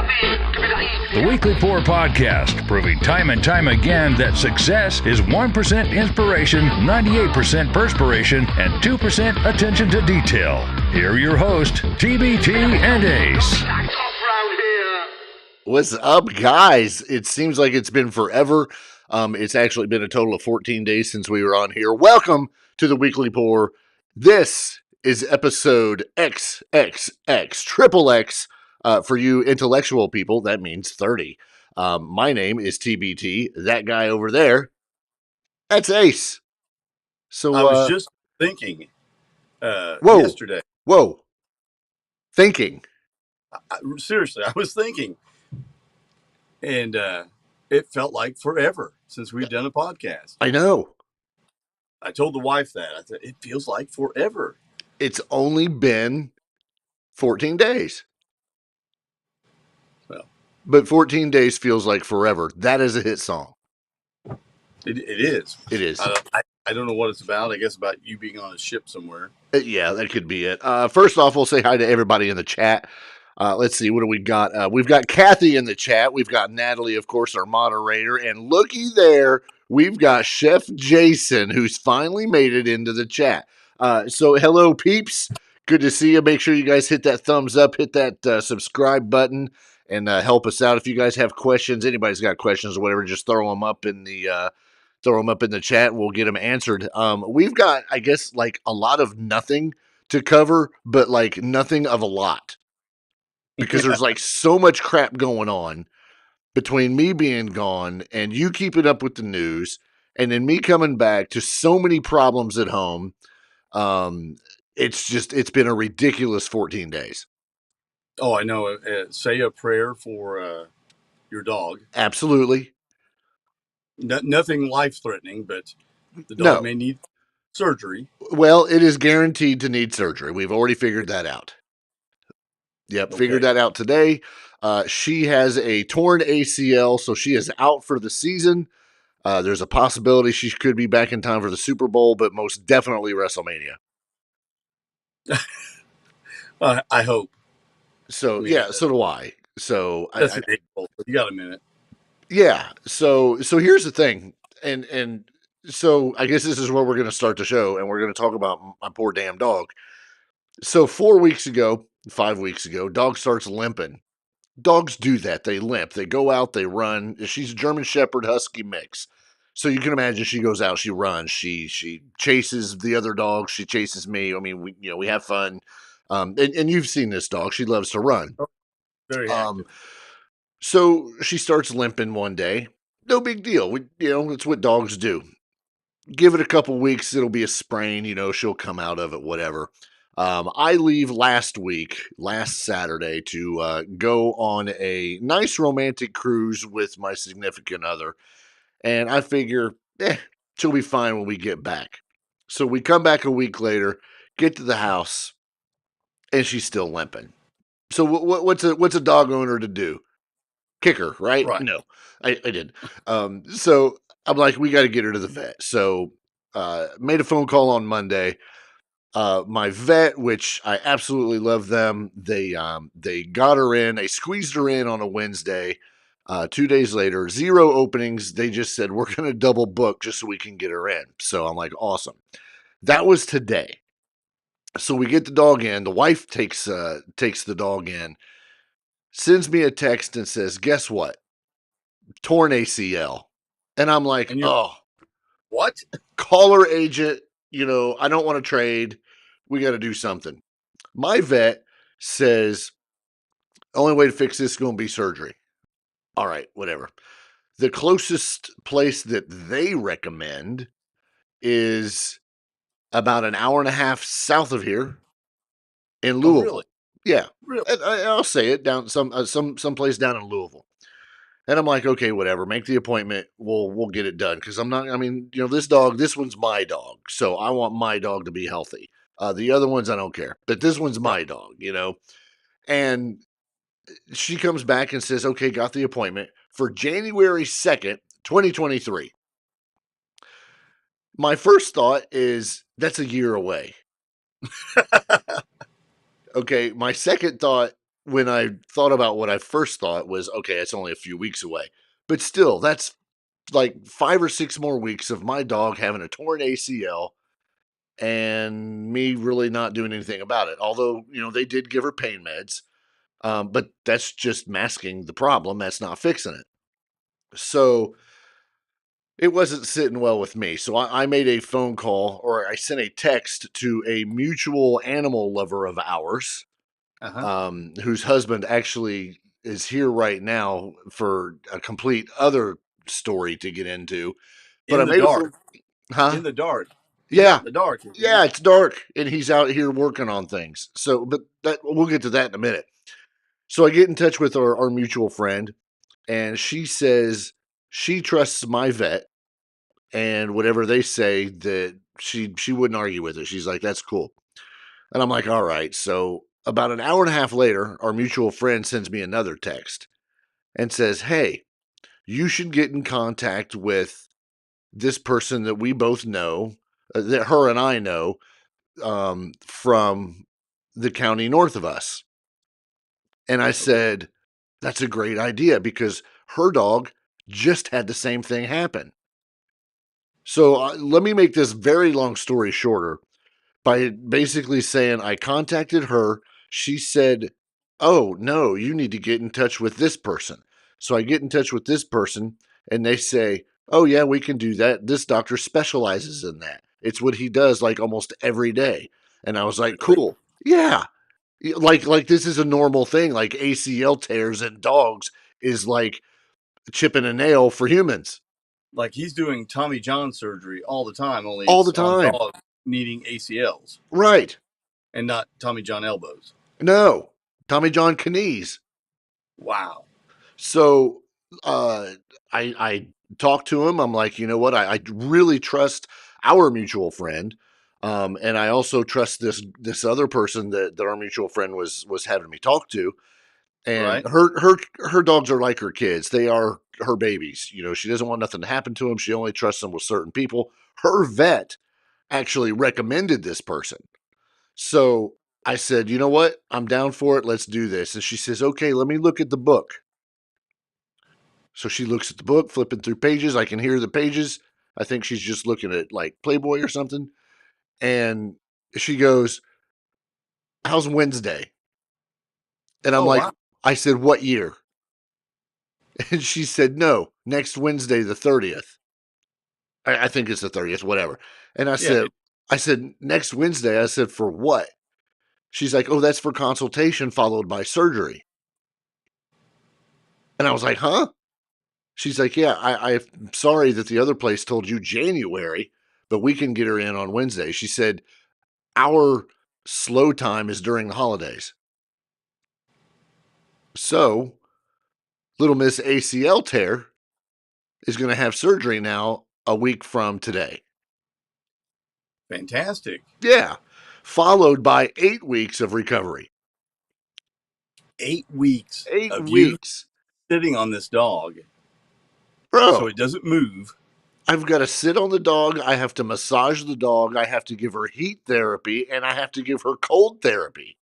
The Weekly Pour Podcast, proving time and time again that success is 1% inspiration, 98% perspiration, and 2% attention to detail. Here are your hosts, TBT and Ace. What's up, guys? It seems like it's been forever. It's actually been a total of 14 days since we were on here. Welcome to the Weekly Pour. This is episode XXX, triple X. For you intellectual people, that means 30. My name is TBT. That guy over there, that's Ace. So I was just thinking yesterday. Whoa. Thinking. Seriously, I was thinking. And it felt like forever since we've done a podcast. I know. I told the wife that. I said, it feels like forever. It's only been 14 days. Well, but 14 days feels like forever. That is a hit song. It is. It is. I don't know what it's about. I guess about you being on a ship somewhere. Yeah, that could be it. First off, we'll say hi to everybody in the chat. Let's see, what do we got? We've got Kathy in the chat. We've got Natalie, of course, our moderator. And looky there, we've got Chef Jason, who's finally made it into the chat. So hello, peeps. Good to see you. Make sure you guys hit that thumbs up, hit that subscribe button, and help us out. If you guys have questions, anybody's got questions or whatever, just throw them up in the chat. We'll get them answered. We've got, I guess, like a lot of nothing to cover, but like nothing of a lot. Because there's like so much crap going on between me being gone and you keeping up with the news and then me coming back to so many problems at home. It's been a ridiculous 14 days. Oh, I know. Say a prayer for your dog. Absolutely. Nothing life-threatening, but the dog may need surgery. Well, it is guaranteed to need surgery. We've already figured that out. Yep, okay. Figured that out today. She has a torn ACL, so she is out for the season. There's a possibility she could be back in time for the Super Bowl, but most definitely WrestleMania. I hope. So, yeah, so do I. So that's ridiculous. You got a minute. Yeah. So here's the thing. And so I guess this is where we're going to start the show, and we're going to talk about my poor damn dog. So 5 weeks ago, dog starts limping. Dogs do that. They limp. They go out, they run. She's a German Shepherd Husky mix. So you can imagine she goes out, she runs, she chases the other dogs, she chases me. I mean, we have fun. And you've seen this dog. She loves to run. Oh, very active. So she starts limping one day. No big deal. It's what dogs do. Give it a couple weeks, it'll be a sprain, she'll come out of it, whatever. I leave last Saturday, to go on a nice romantic cruise with my significant other. And I figure, she'll be fine when we get back. So we come back a week later, get to the house, and she's still limping. So what's a dog owner to do? Kick her, right? No, I did. So I'm like, we got to get her to the vet. So made a phone call on Monday. My vet, which I absolutely love them, they got her in. They squeezed her in on a Wednesday. 2 days later, 0 openings. They just said, we're going to double book just so we can get her in. So I'm like, awesome. That was today. So we get the dog in. The wife takes the dog in, sends me a text and says, guess what? Torn ACL. And I'm like, what? Call her agent. I don't want to trade. We got to do something. My vet says, only way to fix this is going to be surgery. All right, whatever. The closest place that they recommend is about an hour and a half south of here in Louisville. Oh, really? Yeah. Really? I'll say it, down some place down in Louisville. And I'm like, okay, whatever. Make the appointment. We'll get it done. Because this one's my dog. So I want my dog to be healthy. The other ones, I don't care. But this one's my dog, And she comes back and says, okay, got the appointment for January 2nd, 2023. My first thought is, that's a year away. Okay, my second thought when I thought about what I first thought was, okay, it's only a few weeks away. But still, that's like 5 or 6 more weeks of my dog having a torn ACL and me really not doing anything about it. Although, they did give her pain meds, but that's just masking the problem. That's not fixing it. So it wasn't sitting well with me. So I made a phone call, or I sent a text to a mutual animal lover of ours, Uh-huh. whose husband actually is here right now for a complete other story to get into. But I In the made a phone, dark. huh? In the dark. He's out Yeah, in the dark, isn't he? yeah, it's dark, and he's out here working on things. So, but that we'll get to that in a minute. So I get in touch with our mutual friend, and she says she trusts my vet, and whatever they say, that she wouldn't argue with it. She's like, that's cool. And I'm like, all right. So about an hour and a half later, our mutual friend sends me another text and says, hey, you should get in contact with this person that we both know, that her and I know, from the county north of us. And I Okay. said, that's a great idea because her dog just had the same thing happen. So let me make this very long story shorter by basically saying I contacted her. She said, oh, no, you need to get in touch with this person. So I get in touch with this person and they say, oh, yeah, we can do that. This doctor specializes in that. It's what he does like almost every day. And I was like, Really? cool. Yeah. Like this is a normal thing. Like ACL tears in dogs is like chipping a nail for humans Like he's doing Tommy John surgery all the time, only all the it's on time. dogs needing ACLs Right. and not Tommy John elbows. No. Tommy John Knees. Wow. So uh, I talked to him. I'm like, you know what? I really trust our mutual friend, and I also trust this other person that our mutual friend was having me talk to. And Right? her dogs are like her kids. They are her babies. She doesn't want nothing to happen to them. She only trusts them with certain people. Her vet actually recommended this person. So I said, you know what? I'm down for it. Let's do this. And she says, okay, let me look at the book. So she looks at the book, flipping through pages. I can hear the pages. I think she's just looking at like Playboy or something. And she goes, how's Wednesday? And I'm Oh like, wow. I said, what year? And she said, no, next Wednesday, the 30th. I think it's the 30th, whatever. And Yeah. I said, next Wednesday. I said, for what? She's like, oh, that's for consultation followed by surgery. And I was like, huh? She's like, yeah, I'm sorry that the other place told you January, but we can get her in on Wednesday. She said, our slow time is during the holidays. So little Miss ACL tear is going to have surgery now a week from today. Fantastic. Yeah. Followed by 8 weeks of recovery. 8 weeks 8 of you weeks. sitting on this dog so Bro, it doesn't move. I've got to sit on the dog. I have to massage the dog. I have to give her heat therapy and I have to give her cold therapy.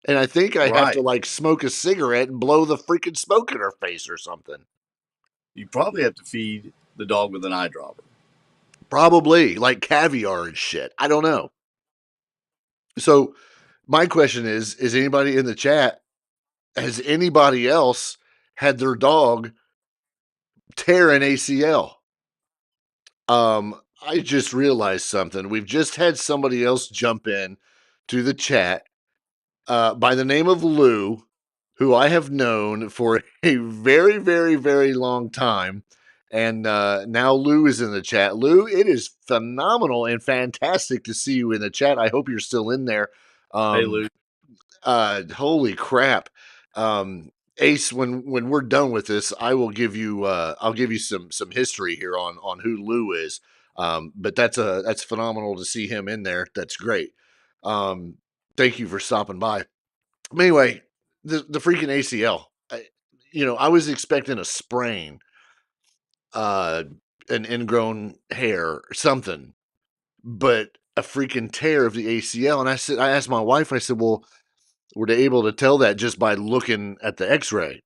And I think I have to Right. like smoke a cigarette and blow the freaking smoke in her face or something. You probably have to feed the dog with an eye dropper. Probably like caviar and shit. I don't know. So my question is anybody in the chat, has anybody else had their dog tear an ACL? I just realized something. We've just had somebody else jump in to the chat by the name of Lou, who I have known for a very, very, very long time. And now Lou is in the chat. Lou, it is phenomenal and fantastic to see you in the chat. I hope you're still in there. Hey, Um, Lou. Holy crap. Ace, when we're done with this, I'll give you some history here on who Lou is. But that's phenomenal to see him in there. That's great. Um, thank you for stopping by. Anyway, the freaking ACL. I was expecting a sprain, uh, an ingrown hair, or something, but a freaking tear of the ACL. And I asked my wife. I said, "Well, were they able to tell that just by looking at the x-ray?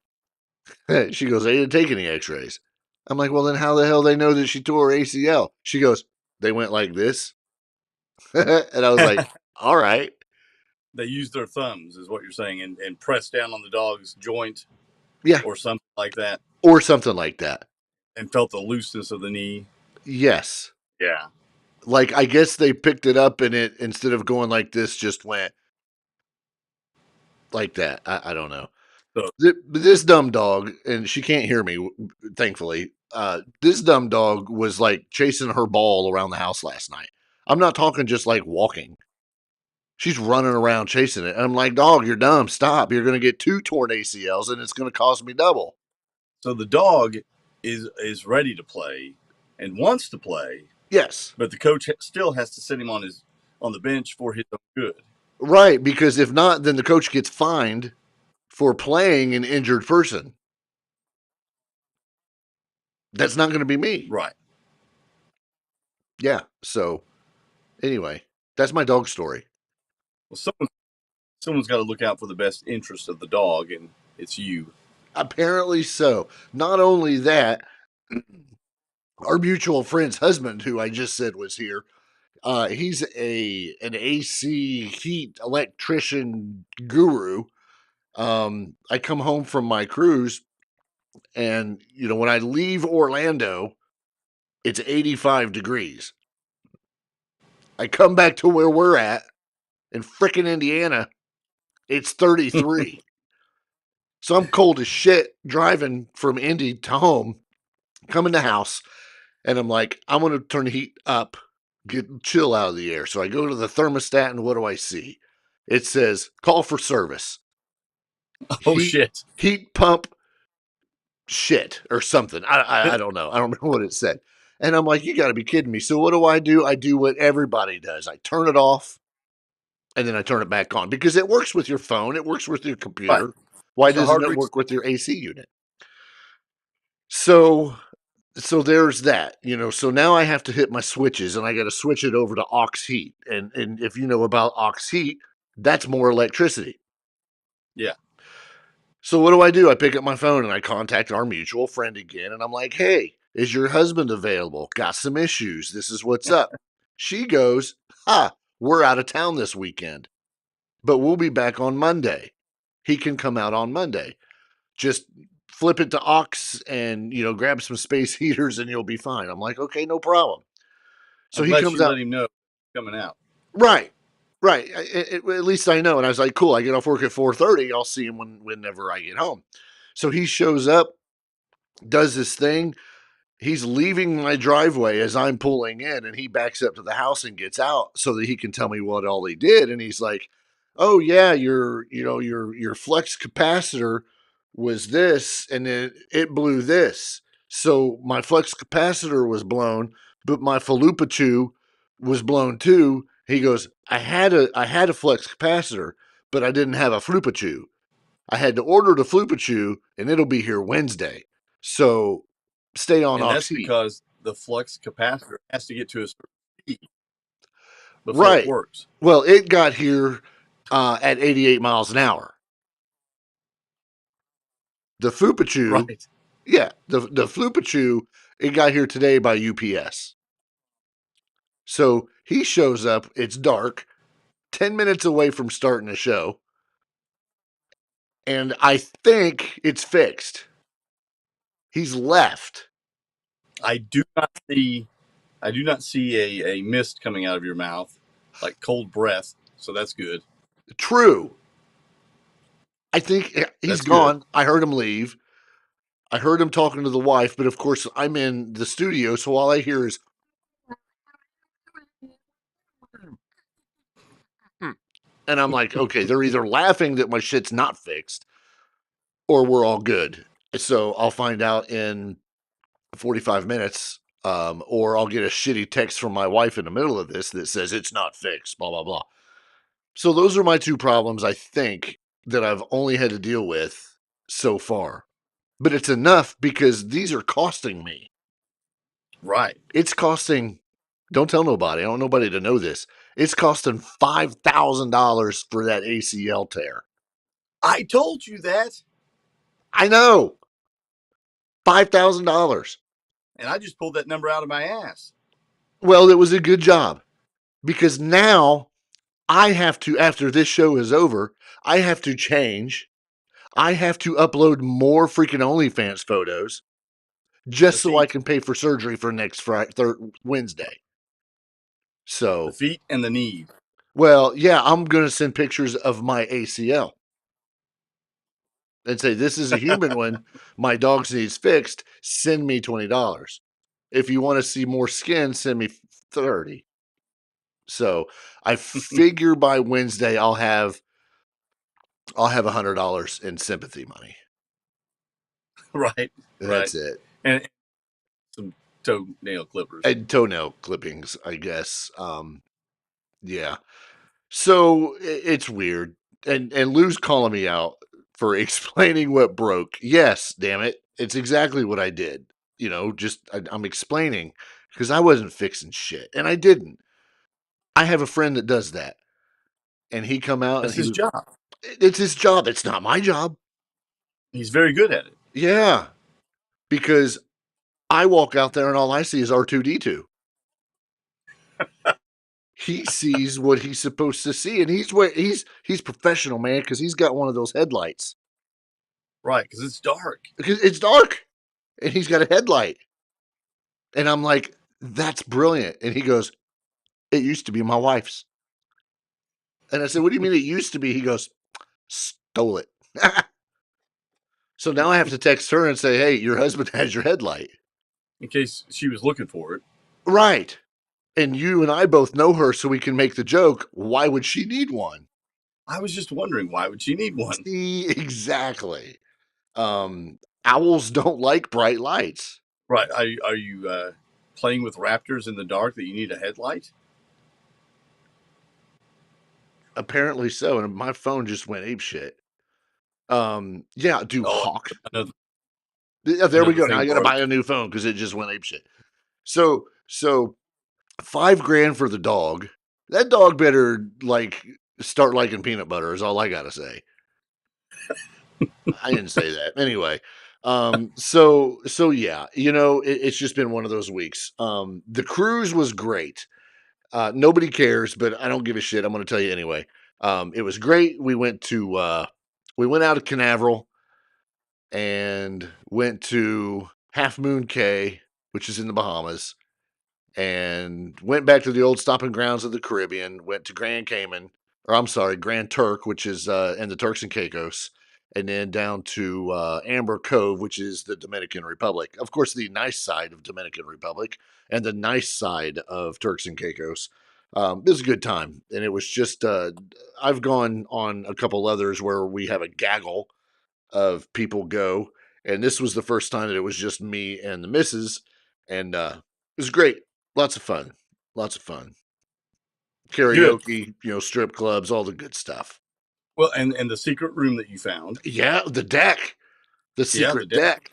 She goes, they didn't take any x-rays. I'm like, well, then how the hell they know that she tore her ACL? She goes, they went like this. And I was like, all right. They used their thumbs, is what you're saying, and pressed down on the dog's joint, Yeah. or something like that, or something like that. and felt the looseness of the knee. Yes. Yeah. Like, I guess they picked it up and it, instead of going like this, just went like that. I don't know. So, This dumb dog, and she can't hear me, thankfully. This dumb dog was like chasing her ball around the house last night. I'm not talking just like walking. She's running around chasing it. And I'm like, dog, you're dumb. Stop. You're going to get 2 torn ACLs and it's going to cost me double. so the dog is ready to play and wants to play, Yes. but the coach still has to sit him on the bench for his own good. Right. Because if not, then the coach gets fined for playing an injured person. That's not going to be me. Right. Yeah. So, anyway, that's my dog story. Well, someone's got to look out for the best interest of the dog, and it's you. Apparently so. Not only that, our mutual friend's husband, who I just said was here, he's an AC heat electrician guru. I come home from my cruise, and when I leave Orlando, it's 85 degrees. I come back to where we're at in frickin' Indiana, it's 33. So I'm cold as shit driving from Indy to home, coming to house, and I'm like, I'm going to turn the heat up, get chill out of the air. So I go to the thermostat, and what do I see? It says, call for service. Oh, shit. Heat pump shit or something. I don't know. I don't remember what it said. And I'm like, you got to be kidding me. So what do? I do what everybody does. I turn it off, and then I turn it back on because it works with your phone. It works with your computer. Right. Why It's a doesn't hard it work with your AC unit? So there's that, so now I have to hit my switches and I got to switch it over to aux heat. And if you know about aux heat, that's more electricity. Yeah. So what do? I pick up my phone and I contact our mutual friend again. And I'm like, hey, is your husband available? Got some issues. This is what's up. She goes, we're out of town this weekend, but we'll be back on Monday. He can come out on Monday. Just flip it to aux and, grab some space heaters and you'll be fine. I'm like, okay, no problem. So he comes out. Let him know coming out. Right. At least I know. And I was like, cool. I get off work at 4:30. I'll see him whenever I get home. So he shows up, does this thing. He's leaving my driveway as I'm pulling in, and he backs up to the house and gets out so that he can tell me what all he did. And he's like, oh yeah, your flex capacitor was this, and then it blew this. So my flex capacitor was blown, but my Falupa was blown too. He goes, I had a flex capacitor, but I didn't have a Flupa. I had to order the Flupa, and it'll be here Wednesday. So stay on And aux that's heat. because the flux capacitor has to get to a certain speed before it works. Well, it got here at 88 miles an hour. The Fupachu, right? Yeah, the Flupachu, it got here today by UPS. So he shows up. It's dark, 10 minutes away from starting the show, and I think it's fixed. He's left. I do not see a mist coming out of your mouth, like cold breath. So that's good. True. I think he's gone. Good. I heard him leave. I heard him talking to the wife, but of course I'm in the studio, so all I hear is and I'm like, okay, they're either laughing that my shit's not fixed or we're all good. So I'll find out in 45 minutes, or I'll get a shitty text from my wife in the middle of this that says it's not fixed, blah, blah, blah. So those are my 2 problems, I think, that I've only had to deal with so far. But it's enough because these are costing me. Right. It's costing, don't tell nobody, I don't want nobody to know this. It's costing $5,000 for that ACL tear. I told you that. I know. $5,000. And I just pulled that number out of my ass. Well, it was a good job because now I have to, after this show is over, I have to change. I have to upload more freaking OnlyFans photos just so I feet. can pay for surgery for next Wednesday. The So, feet and the knee. well, yeah, I'm going to send pictures of my ACL and say, this is a human one. My dog's needs fixed. Send me $20. If you want to see more skin, send me 30. So I figure by Wednesday I'll have $100 in sympathy money. Right. That's it. And some toenail clippers. And toenail clippings, I guess. Yeah. So it's weird. And Lou's calling me out for explaining what broke. Yes, damn it. It's exactly what I did. You know, I'm explaining because I wasn't fixing shit. And I didn't. I have a friend that does that. And he come out That's and his job. it's his job. It's not my job. He's very good at it. Yeah. Because I walk out there and all I see is R2D2. He sees what he's supposed to see, and he's professional, man, because he's got one of those headlights. Right, because it's dark. Because it's dark, and he's got a headlight. And I'm like, that's brilliant. And he goes, it used to be my wife's. And I said, what do you mean it used to be? He goes, stole it. So now I have to text her and say, hey, your husband has your headlight. In case she was looking for it. Right. And you and I both know her, so we can make the joke, why would she need one? I was just wondering, why would she need one? See, exactly. Owls don't like bright lights. Right. Are you playing with raptors in the dark that you need a headlight? Apparently so, and my phone just went apeshit. Yeah, do hawk. Yeah, there we go. Now I got to buy a new phone because it just went apeshit. So $5,000 for the dog. That dog better like start liking peanut butter. Is all I got to say. I didn't say that anyway. So yeah, you know, it's just been one of those weeks. The cruise was great. Nobody cares, but I don't give a shit. I'm going to tell you anyway. It was great. We went out of Canaveral and went to Half Moon Cay, which is in the Bahamas, and went back to the old stomping grounds of the Caribbean. Went to Grand Cayman, or I'm sorry, Grand Turk, which is in the Turks and Caicos, and then down to Amber Cove, which is the Dominican Republic. Of course, the nice side of Dominican Republic and the nice side of Turks and Caicos. It was a good time, and it was just I've gone on a couple others where we have a gaggle of people go, and this was the first time that it was just me and the missus, and it was great. Lots of fun. Karaoke, good. Strip clubs, all the good stuff. Well, and the secret room that you found. Yeah, the deck. The secret deck.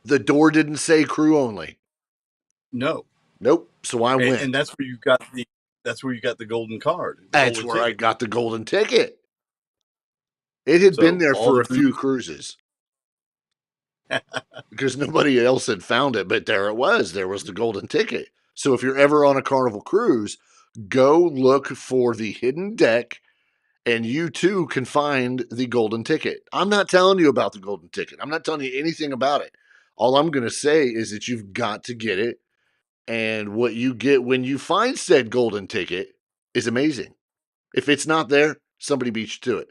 The door didn't say crew only. No. Nope. So I went. And that's where you got the golden card. That's where I got the golden ticket. It had been there for a few cruises. Because nobody else had found it, but there it was. There was the golden ticket. So if you're ever on a Carnival cruise, go look for the hidden deck, and you too can find the golden ticket. I'm not telling you about the golden ticket. I'm not telling you anything about it. All I'm going to say is that you've got to get it, and what you get when you find said golden ticket is amazing. If it's not there, somebody beat you to it.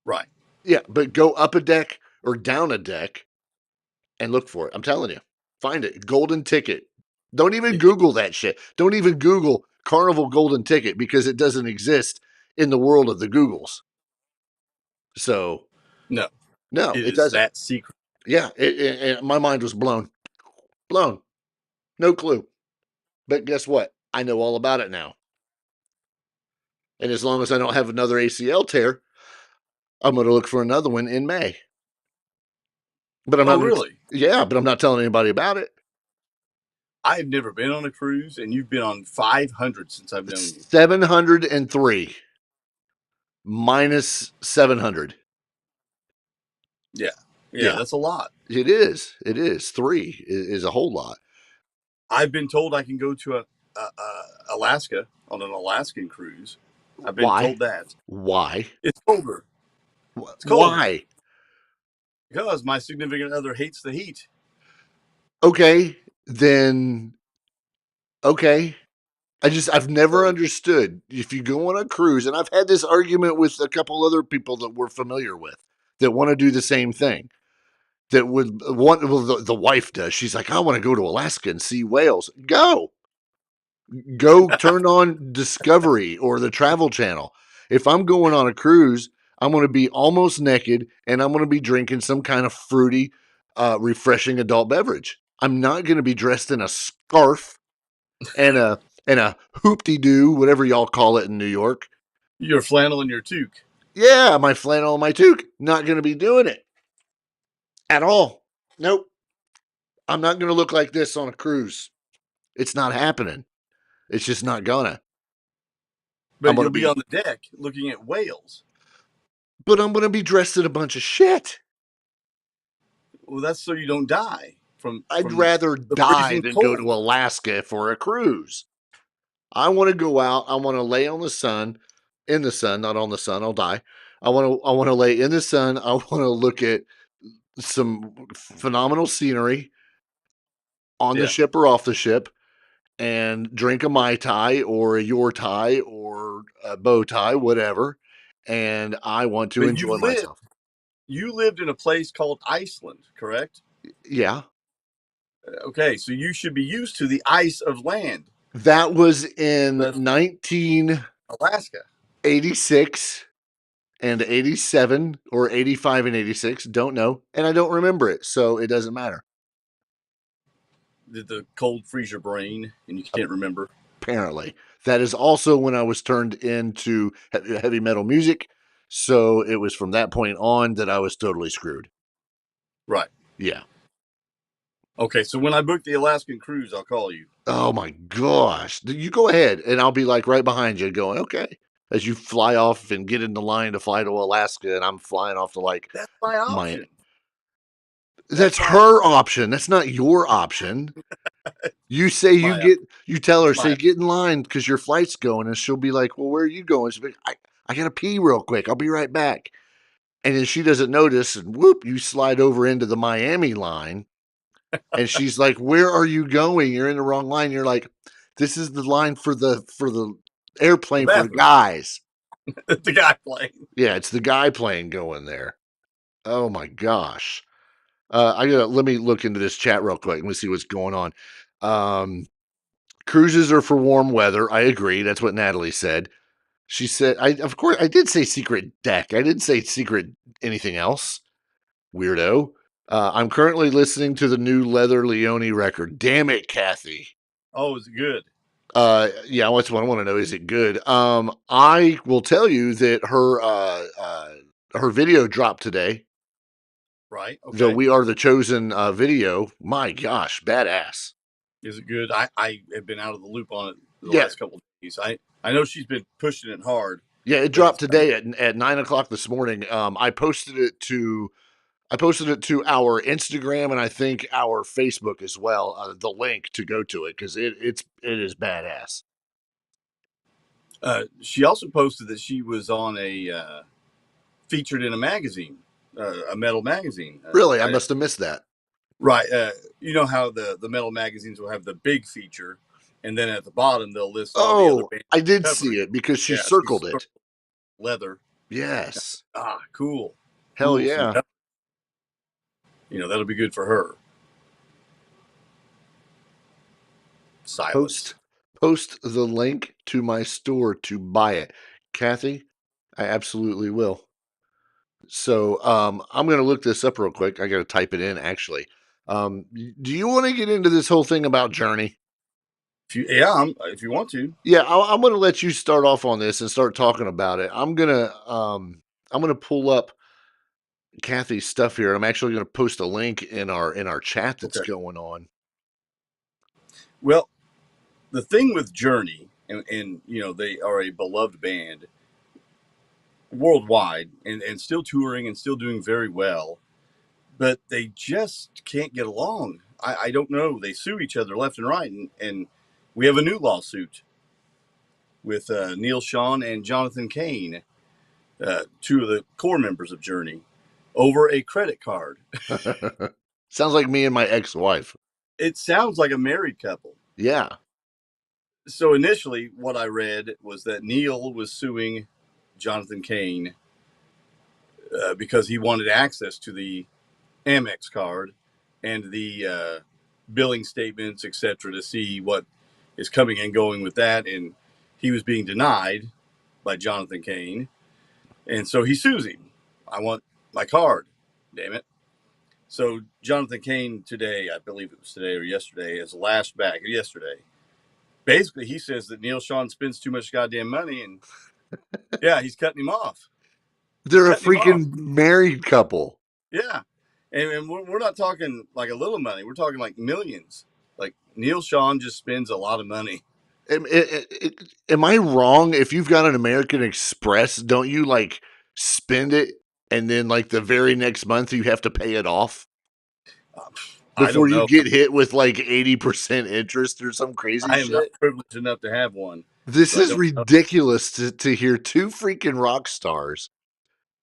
Right. Yeah, but go up a deck or down a deck and look for it. I'm telling you. Find it. Golden ticket. Don't even Google that shit. Don't even Google Carnival golden ticket because it doesn't exist in the world of the Googles. So no, it doesn't. That secret. Yeah, my mind was blown. No clue. But guess what? I know all about it now. And as long as I don't have another ACL tear, I'm going to look for another one in May. But I'm not really? Yeah, but I'm not telling anybody about it. I've never been on a cruise, and you've been on 500 since I've known you. 703. minus 700. Yeah. Yeah, That's a lot. it is. It is. 3 is a whole lot. I've been told I can go to Alaska on an Alaskan cruise. I've been Why? told that. Why? It's colder. It's colder Why? because my significant other hates the heat. Okay, then okay. I've never So understood if you go on a cruise, and I've had this argument with a couple other people that we're familiar with that want to do the same thing. That would want, well, the wife does. She's like, I want to go to Alaska and see whales. Go turn on Discovery or the Travel Channel. If I'm going on a cruise, I'm going to be almost naked and I'm going to be drinking some kind of fruity, refreshing adult beverage. I'm not going to be dressed in a scarf and a hoopty doo, whatever y'all call it in New York. your flannel and your toque. Yeah, my flannel and my toque. Not going to be doing it at all. Nope. I'm not going to look like this on a cruise. It's not happening. It's just not gonna. I'm But gonna you'll be be, on the deck looking at whales. but I'm gonna be dressed in a bunch of shit. Well, that's so you don't die I'd from rather the die freezing than go to cold. Alaska for a cruise. I want to go out. I want to lay on the sun, in the sun, not on the sun. I'll die. I want to lay in the sun. I want to look at some phenomenal scenery on the Yeah, ship or off the ship, and drink a mai tai or a your tai or a bow tie, whatever. And I want to but enjoy myself. you lived in a place called Iceland, correct? Yeah, Okay, so you should be used to the ice of land. that was in That's 1986 Alaska. and 87 or 85 and 86. Don't know. And I don't remember it. So it doesn't matter. Did the cold freeze your brain and you can't remember? Apparently. That is also when I was turned into heavy metal music. So it was from that point on that I was totally screwed. Right. Yeah. Okay, so when I book the Alaskan cruise, I'll call you. Oh my gosh. You go ahead and I'll be like right behind you going, okay. As you fly off and get in the line to fly to Alaska, and I'm flying off to like That's my my. option. That's That's my her option. That's not your option. You say my you tell her, it's say, my get in line because your flight's going. And she'll be like, well, where are you going? She'll be like, I got to pee real quick. I'll be right back. And then she doesn't notice. And whoop, you slide over into the Miami line. And she's like, where are you going? You're in the wrong line. You're like, this is the line for the the airplane for bathroom. guys. The guy playing. Yeah, it's the guy plane going there. Oh my gosh. Let me look into this chat real quick. Let me see what's going on. Um, Cruises are for warm weather. I agree. That's what Natalie said. She said, of course, I did say secret deck. I didn't say secret anything else. Weirdo. I'm currently listening to the new Leather Leone record. Damn it, Kathy. Oh, is it good? Yeah, that's what I want to know. Is it good? I will tell you that her video dropped today. Right. The Okay. We Are the Chosen video. My gosh, badass. Is it good? I have been out of the loop on it the Yeah, last couple of days. I know she's been pushing it hard, yeah, it but dropped today at 9 o'clock this morning. I posted it to our Instagram and I think our Facebook as well. The link to go to it because it is badass. she also posted that she was on featured in a magazine, a metal magazine. Really, I must have missed that. Right. You know how the metal magazines will have the big feature, and then at the bottom they'll list all the other Oh, bands I did covering. see it because she Yeah, circled it. leather. Yes, Cool, hell cool. So yeah. that'll be good for her. Silas. Post post the link to my store to buy it, Kathy. I absolutely will. So I'm gonna look this up real quick. I gotta type it in actually. Do you want to get into this whole thing about Journey? If you want to. Yeah, I'm gonna let you start off on this and start talking about it. I'm gonna pull up Kathy's stuff here. I'm actually gonna post a link in our chat that's Okay. going on. Well, the thing with Journey, and they are a beloved band. worldwide and still touring and still doing very well, but they just can't get along. I don't know. They sue each other left and right, and we have a new lawsuit with Neil Sean and Jonathan Cain, two of the core members of Journey, over a credit card. Sounds like me and my ex-wife. It sounds like a married couple. Yeah. So initially, what I read was that Neil was suing Jonathan Cain because he wanted access to the Amex card and the billing statements, etc., to see what is coming and going with that. And he was being denied by Jonathan Cain. And so he sues him. I want my card, damn it. So Jonathan Cain today, I believe it was today or yesterday, has lashed back yesterday. Basically, he says that Neil Sean spends too much goddamn money, and yeah, he's cutting him off. They're a Cutting him off. freaking married couple. Yeah. And we're not talking like a little money. We're talking like millions. Like Neil Sean just spends a lot of money. Am I wrong? If you've got an American Express, don't you like spend it and then like the very next month you have to pay it off I before don't you know. get hit with like 80% interest or some crazy I am not shit? privileged enough to have one. This So I is don't know. ridiculous to hear two freaking rock stars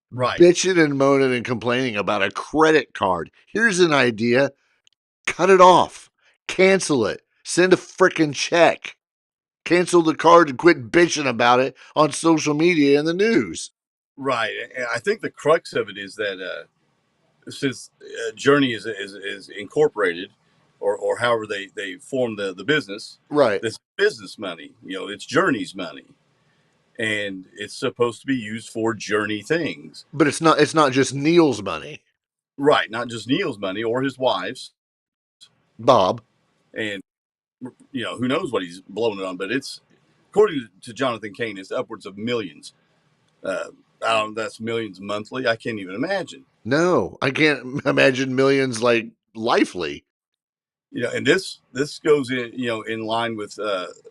Right. bitching and moaning and complaining about a credit card. Here's an idea. Cut it off. Cancel it. Send a freaking check. Cancel the card and quit bitching about it on social media and the news. Right. And I think the crux of it is that since Journey is incorporated, or however they form the business, Right. this business money, it's Journey's money, and it's supposed to be used for Journey things. But it's not just Neil's money. Right. Not just Neil's money or his wife's. Bob. And, who knows what he's blowing it on, but it's, according to Jonathan Cain, it's upwards of millions. I don't know, that's millions monthly. I can't even imagine. No, I can't imagine millions like Lively. And this goes in, in line with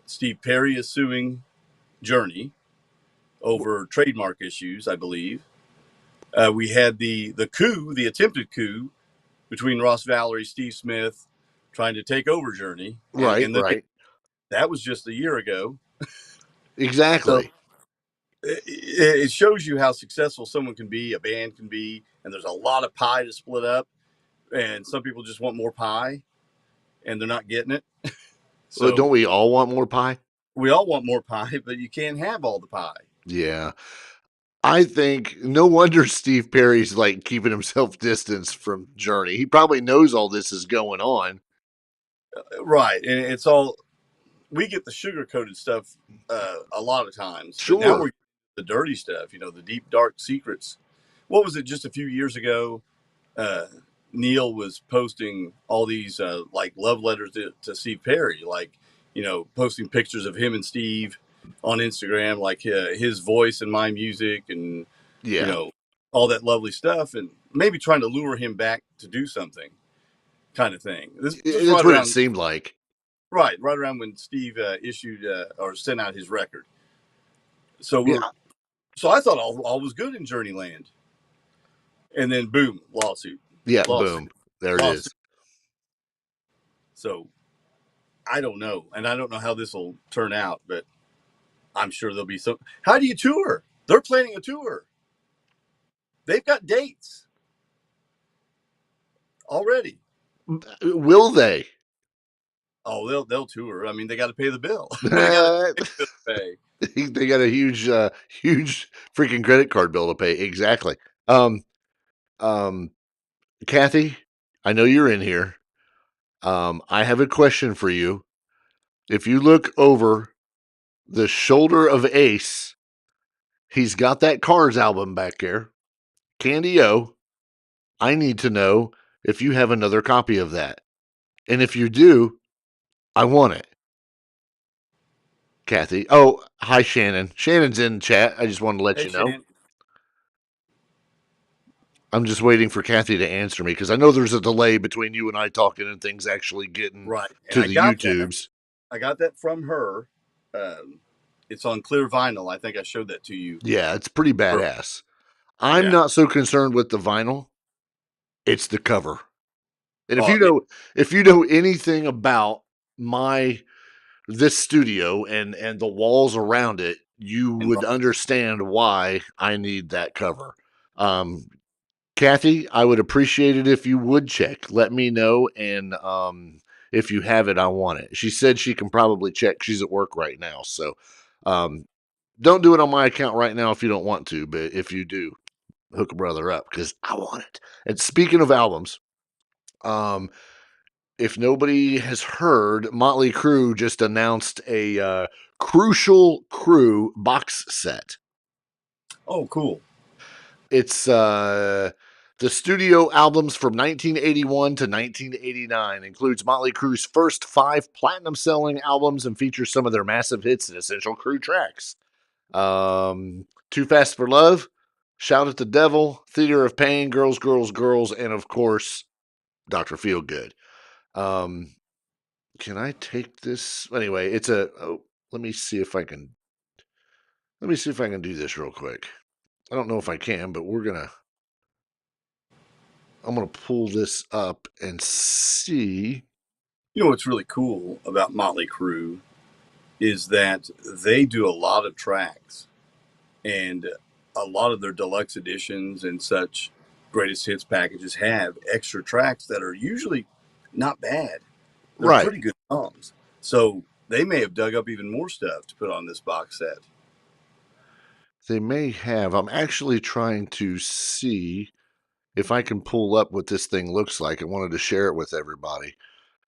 Steve Perry is suing Journey over trademark issues, I believe. We had the coup, the attempted coup between Ross Valerie, Steve Smith, trying to take over Journey. Right, right. That was just a year ago. Exactly. So it shows you how successful someone can be, a band can be, and there's a lot of pie to split up, and some people just want more pie, and they're not getting it. Well, So don't we all want more pie? we all want more pie, but you can't have all the pie. Yeah. I think no wonder Steve Perry's like keeping himself distance from Journey. He probably knows all this is going on. Right. And it's all, we get the sugar coated stuff a lot of times. Sure. But now we're the dirty stuff, the deep, dark secrets. What was it just a few years ago? Neil was posting all these like love letters to Steve Perry, like, posting pictures of him and Steve on Instagram, like his voice and my music and, Yeah. all that lovely stuff, and maybe trying to lure him back to do something kind of thing. This That's right what around, it seemed like. right around when Steve issued or sent out his record. So Yeah. so I thought all was good in Journeyland. And then boom, lawsuit. Yeah. Lawsuit. Boom. There it Lawsuit. is. So I don't know. And I don't know how this will turn out, but I'm sure there'll be some. How do you tour? They're planning a tour. They've got dates already. Will they? Oh, they'll tour. I mean, they got to pay the bill. They got to pay. They got a huge freaking credit card bill to pay. Exactly. Kathy, I know you're in here. I have a question for you. If you look over the shoulder of Ace, he's got that Cars album back there. Candy O, I need to know if you have another copy of that. And if you do, I want it. Kathy. Oh, hi, Shannon. Shannon's in chat. I just wanted to let Hey, you know. Shan. I'm just waiting for Kathy to answer me because I know there's a delay between you and I talking and things actually getting Right. And to I the got that. YouTubes. I got that from her. Um, It's on clear vinyl. I think I showed that to you. Yeah, it's pretty badass. I'm Yeah. not so concerned with the vinyl. It's the cover. And Oh man. if you know anything about my this studio and the walls around it, you would understand why I need that cover. Um, Kathy, I would appreciate it if you would check. Let me know, and if you have it, I want it. She said she can probably check. She's at work right now, so um, don't do it on my account right now if you don't want to. But if you do, hook a brother up because I want it. And speaking of albums, um, if nobody has heard, Motley Crue just announced a Crucial Crew box set. Oh, cool. It's the studio albums from 1981 to 1989, includes Motley Crue's first 5 platinum selling albums and features some of their massive hits and essential Crue tracks. Too Fast for Love, Shout at the Devil, Theater of Pain, Girls, Girls, Girls, and of course, Dr. Feelgood. Um, can I take this? Anyway, it's a. Oh, let me see if I can. Let me see if I can do this real quick. I don't know if I can, but I'm gonna pull this up and see. You know what's really cool about Motley Crue is that they do a lot of tracks, and a lot of their deluxe editions and such greatest hits packages have extra tracks that are usually not bad. They're Right. pretty good songs. So they may have dug up even more stuff to put on this box set. They may have. I'm actually trying to see if I can pull up what this thing looks like. I wanted to share it with everybody.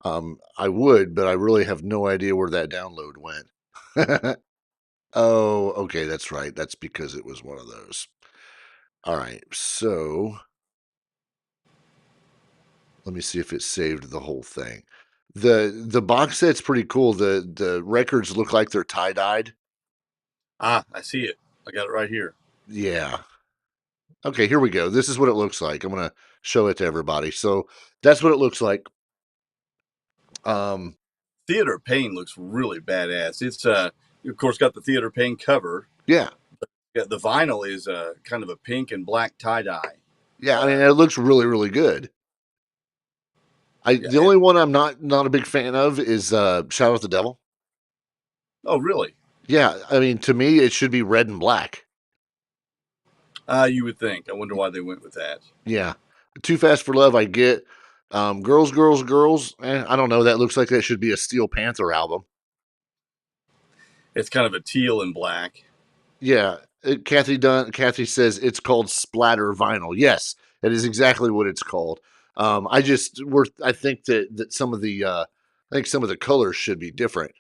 I would, but I really have no idea where that download went. Oh, okay, that's right. That's because it was one of those. All right, so let me see if it saved the whole thing. The box set's pretty cool. The records look like they're tie-dyed. Ah, I see it. I got it right here. Yeah. Okay, here we go. This is what it looks like. I'm gonna show it to everybody. So that's what it looks like. Um, Theater of Pain looks really badass. It's of course got the Theater of Pain cover. yeah, Yeah, the vinyl is kind of a pink and black tie dye. yeah. I mean, it looks really, really good. Yeah. The only one I'm not a big fan of is Shout at the Devil. Oh, really? Yeah, I mean, to me, it should be red and black. You would think. I wonder why they went with that. Yeah, Too Fast for Love, I get. Girls, Girls, Girls. I don't know. That looks like that should be a Steel Panther album. It's kind of a teal and black. Yeah, Kathy says it's called splatter vinyl. Yes, that is exactly what it's called. I think that some of the I think some of the colors should be different.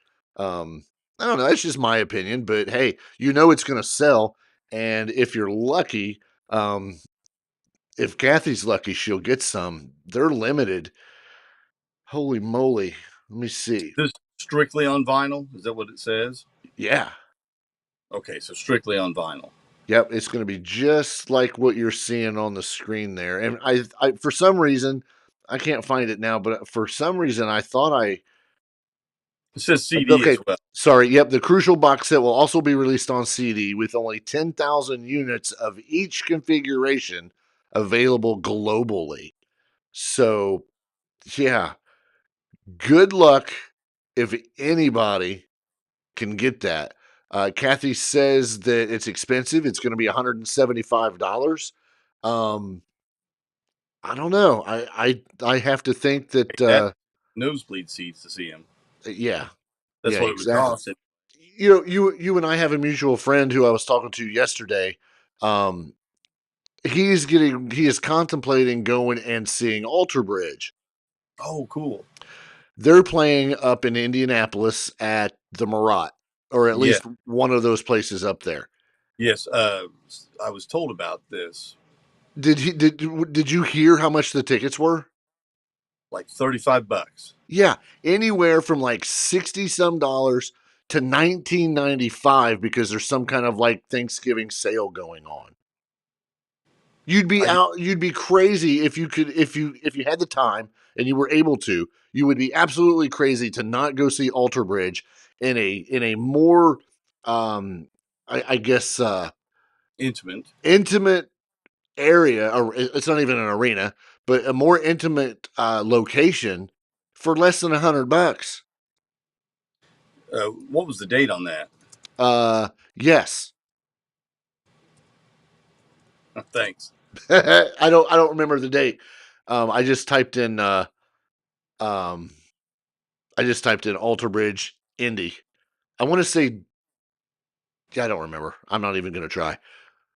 I don't know. That's just my opinion, but hey, you know it's going to sell, and if you're lucky, um, if Kathy's lucky, she'll get some. They're limited. Holy moly! Let me see. This strictly on vinyl. Is that what it says? Yeah. Okay, so strictly on vinyl. Yep, it's going to be just like what you're seeing on the screen there. And I for some reason, I can't find it now, but for some reason, I thought It says CD okay. as well. Sorry. Yep, the Crucial box set will also be released on CD with only 10,000 units of each configuration available globally. So, yeah, good luck if anybody can get that. Kathy says that it's expensive. It's going to be $175. Um, I don't know. I have to think that That nosebleed seats to see him. yeah. That's Yeah, what it would exactly. cost. You know, you and I have a mutual friend who I was talking to yesterday. Um, he is contemplating going and seeing Alter Bridge. Oh, cool. They're playing up in Indianapolis at the Murat, or at Yeah. least one of those places up there. Yes. I was told about this. Did you hear how much the tickets were? Like $35. Yeah, anywhere from like 60 some dollars to 19.95 because there's some kind of like Thanksgiving sale going on. I, You'd be crazy if you could if you had the time and you were able to. You would be absolutely crazy to not go see Alter Bridge in a more I guess Intimate. intimate area, or it's not even an arena, but a more intimate location for less than $100. What was the date on that? Yes. Thanks. I don't remember the date. I just typed in um Alter Bridge Indy. I want to say, I don't remember. I'm not even going to try.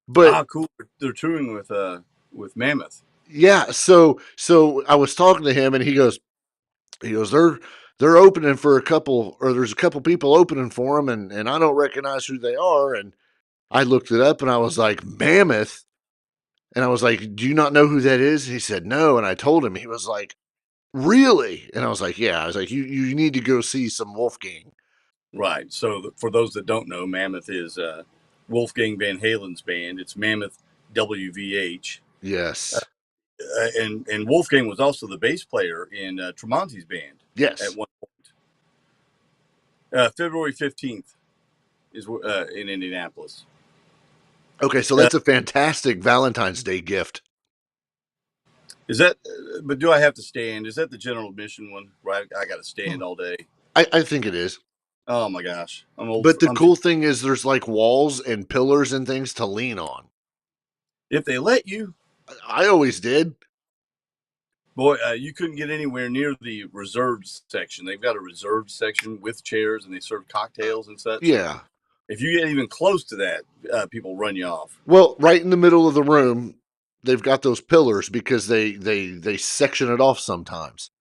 But Ah, cool. They're touring with Mammoth. yeah, so I was talking to him and he goes they're opening for a couple, or there's a couple people opening for them, and I don't recognize who they are. And I looked it up and I was like, Mammoth. And I was like, do you not know who that is? And he said, no. And I told him. He was like, really? And I was like, yeah. I was like, you need to go see some Wolfgang. Right. So for those that don't know, Mammoth is Wolfgang Van Halen's band. It's Mammoth WVH. Yes. And Wolfgang was also the bass player in Tremonti's band at Yes. one point. February 15th is in Indianapolis. Okay, so Uh, that's a fantastic Valentine's Day gift. is that? But do I have to stand? Is that the general admission one? Right, I got to stand all day. I think it is. Oh my gosh, I'm old. But the I'm too, cool thing is there's like walls and pillars and things to lean on. if they let you, I always did. boy, you couldn't get anywhere near the reserved section. They've got a reserved section with chairs, and they serve cocktails and such. Yeah. If you get even close to that, people run you off. Well, right in the middle of the room, they've got those pillars because they section it off sometimes.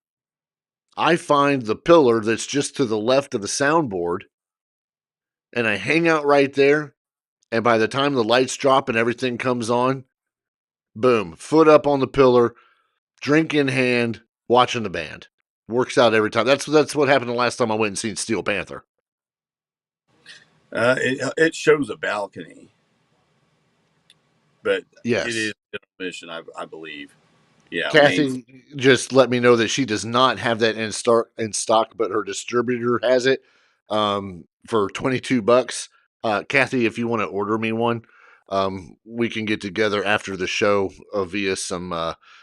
I find the pillar that's just to the left of the soundboard and I hang out right there. And by the time the lights drop and everything comes on, boom, foot up on the pillar, drink in hand, watching the band. Works out every time. That's what happened the last time I went and seen Steel Panther. It shows a balcony, but it Yes. is intermission, I believe. Yeah, main. Kathy just let me know that she does not have that in stock, but her distributor has it for $22. Kathy, if you want to order me one, we can get together after the show via some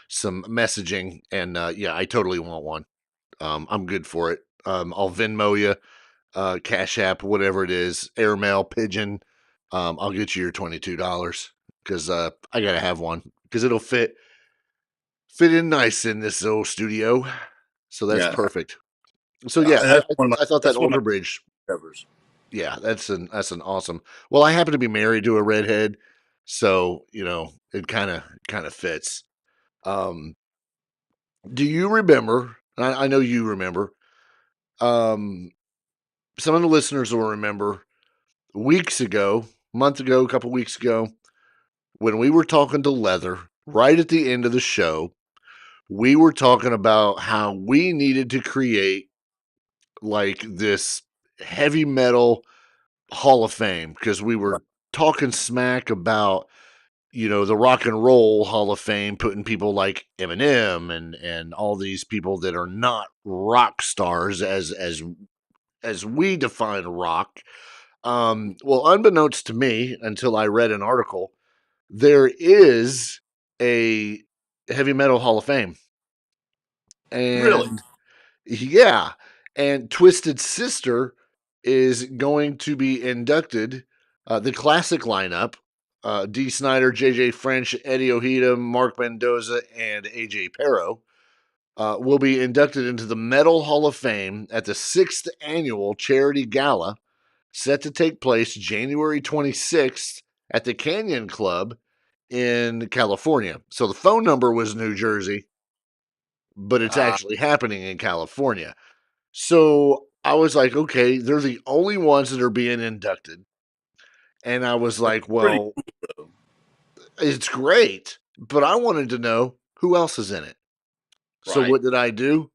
messaging, and yeah, I totally want one. I'm good for it. I'll Venmo you, Cash App, whatever it is, airmail, pigeon. I'll get you your $22 because I gotta have one because it'll fit in nice in this old studio. So that's Yeah, perfect. So yeah, I thought that that's one of Alter my Bridge. covers. Yeah, that's an awesome. Well, I happen to be married to a redhead, so it kind of fits. Um, do you remember? I know you remember. Um, some of the listeners will remember weeks ago, month ago, a couple weeks ago, when we were talking to Leather right at the end of the show. We were talking about how we needed to create like this heavy metal Hall of Fame because we Right. were talking smack about the Rock and Roll Hall of Fame, putting people like Eminem and all these people that are not rock stars as we define rock. Well, unbeknownst to me, until I read an article, there is a heavy metal Hall of Fame, Really? and yeah, and Twisted Sister is going to be inducted. The classic lineup: D. Snyder, J.J. French, Eddie Ojeda, Mark Mendoza, and A.J. Pero will be inducted into the Metal Hall of Fame at the 6th annual charity gala, set to take place January 26th at the Canyon Club in California. So the phone number was New Jersey, but it's actually happening in California. So I was like, okay, they're the only ones that are being inducted. And I was like, Pretty well, cool, though. it's great, but I wanted to know who else is in it. So Right. what did I do?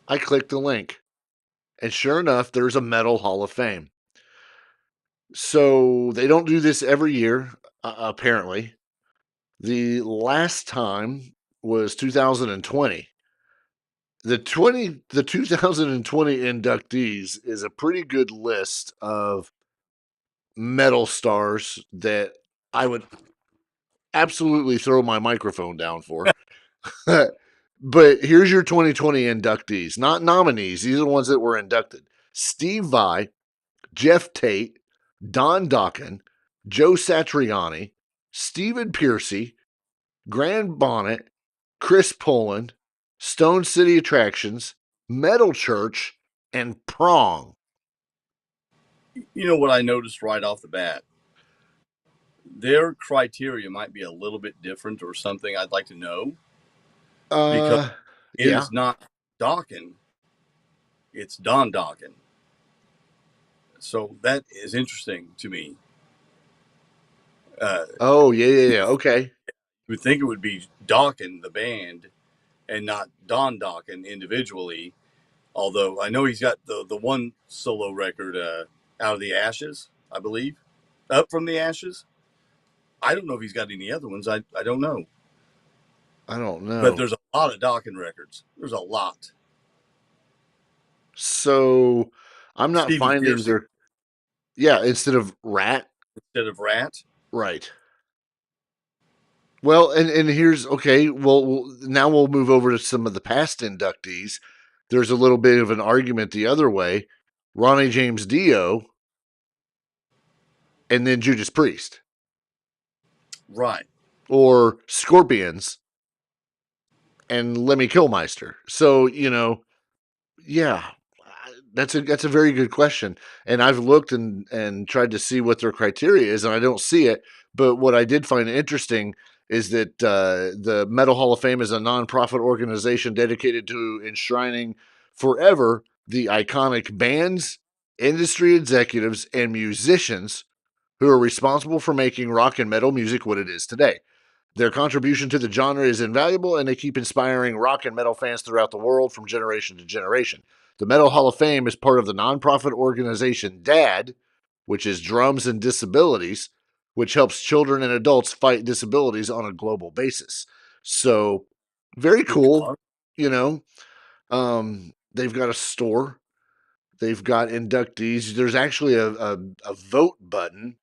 I clicked the link. And sure enough, there's a Metal Hall of Fame. So they don't do this every year, apparently. The last time was 2020. The 2020 inductees is a pretty good list of metal stars that I would absolutely throw my microphone down for. But here's your 2020 inductees, not nominees. These are the ones that were inducted: Steve Vai, Jeff Tate, Don Dokken, Joe Satriani, Stephen Piercy, Grand Bonnet, Chris Poland, Stone City Attractions, Metal Church, and Prong. You know what I noticed right off the bat? Their criteria might be a little bit different or something I'd like to know, because it Yeah. is not Dokken, it's Don Dokken. So that is interesting to me. Oh, yeah. Okay. You would think it would be Dokken, the band, and not Don Dokken individually. Although I know he's got the one solo record, Out of the Ashes, I believe. Up from the Ashes. I don't know if he's got any other ones. I don't know. I don't But know. there's a lot of Dokken records. There's a lot. So I'm not Stephen finding Piercy their. Yeah, instead of Rat. instead of Rat. Right. Well, and here's okay. Well, now we'll move over to some of the past inductees. There's a little bit of an argument the other way. Ronnie James Dio, and then Judas Priest, Right. or Scorpions and Lemmy Kilmister. So yeah, that's a very good question. And I've looked and tried to see what their criteria is, and I don't see it. But what I did find interesting is that the Metal Hall of Fame is a nonprofit organization dedicated to enshrining forever the iconic bands, industry executives, and musicians who are responsible for making rock and metal music what it is today. Their contribution to the genre is invaluable, and they keep inspiring rock and metal fans throughout the world from generation to generation. The Metal Hall of Fame is part of the nonprofit organization DAD, which is Drums and Disabilities, which helps children and adults fight disabilities on a global basis. So, very Good cool. call. You know, they've got a store, they've got inductees. There's actually a vote button.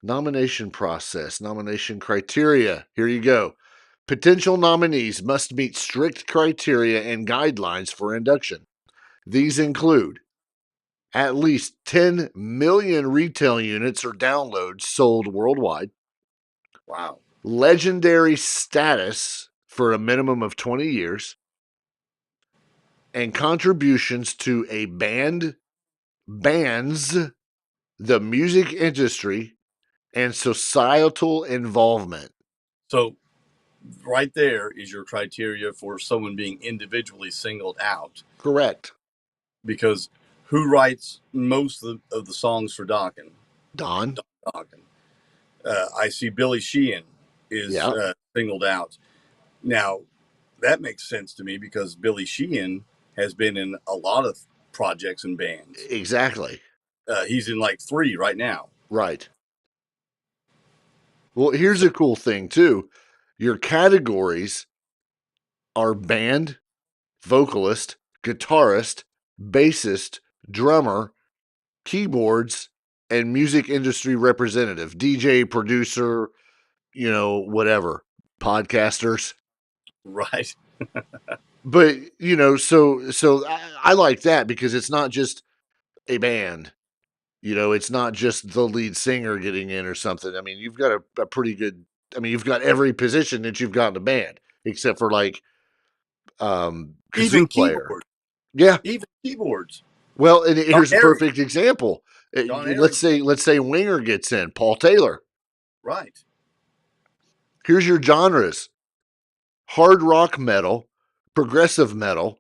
Nomination process, nomination criteria. Here you go. Potential nominees must meet strict criteria and guidelines for induction. These include at least 10 million retail units or downloads sold worldwide, Wow. legendary status for a minimum of 20 years, and contributions to a band's, the music industry, and societal involvement. So right there is your criteria for someone being individually singled out. Correct. Because who writes most of the songs for Dokken? Don? Dokken. I see Billy Sheehan is Yeah, singled out. Now, that makes sense to me because Billy Sheehan has been in a lot of projects and bands. exactly. He's in like 3 right now. Right. Well, here's So, a cool thing, too. Your categories are band, vocalist, guitarist, bassist, drummer, keyboards, and music industry representative, DJ, producer, whatever, podcasters. right. But, so I like that because it's not just a band. It's not just the lead singer getting in or something. I mean, you've got a pretty good. I mean, you've got every position that you've got in a band except for like Even kazoo player. keyboard. Yeah. Even keyboards. Well, and John here's a Aaron. perfect example. John Let's Aaron. say Winger gets in, Paul Taylor. Right. Here's your genres: hard rock metal, progressive metal,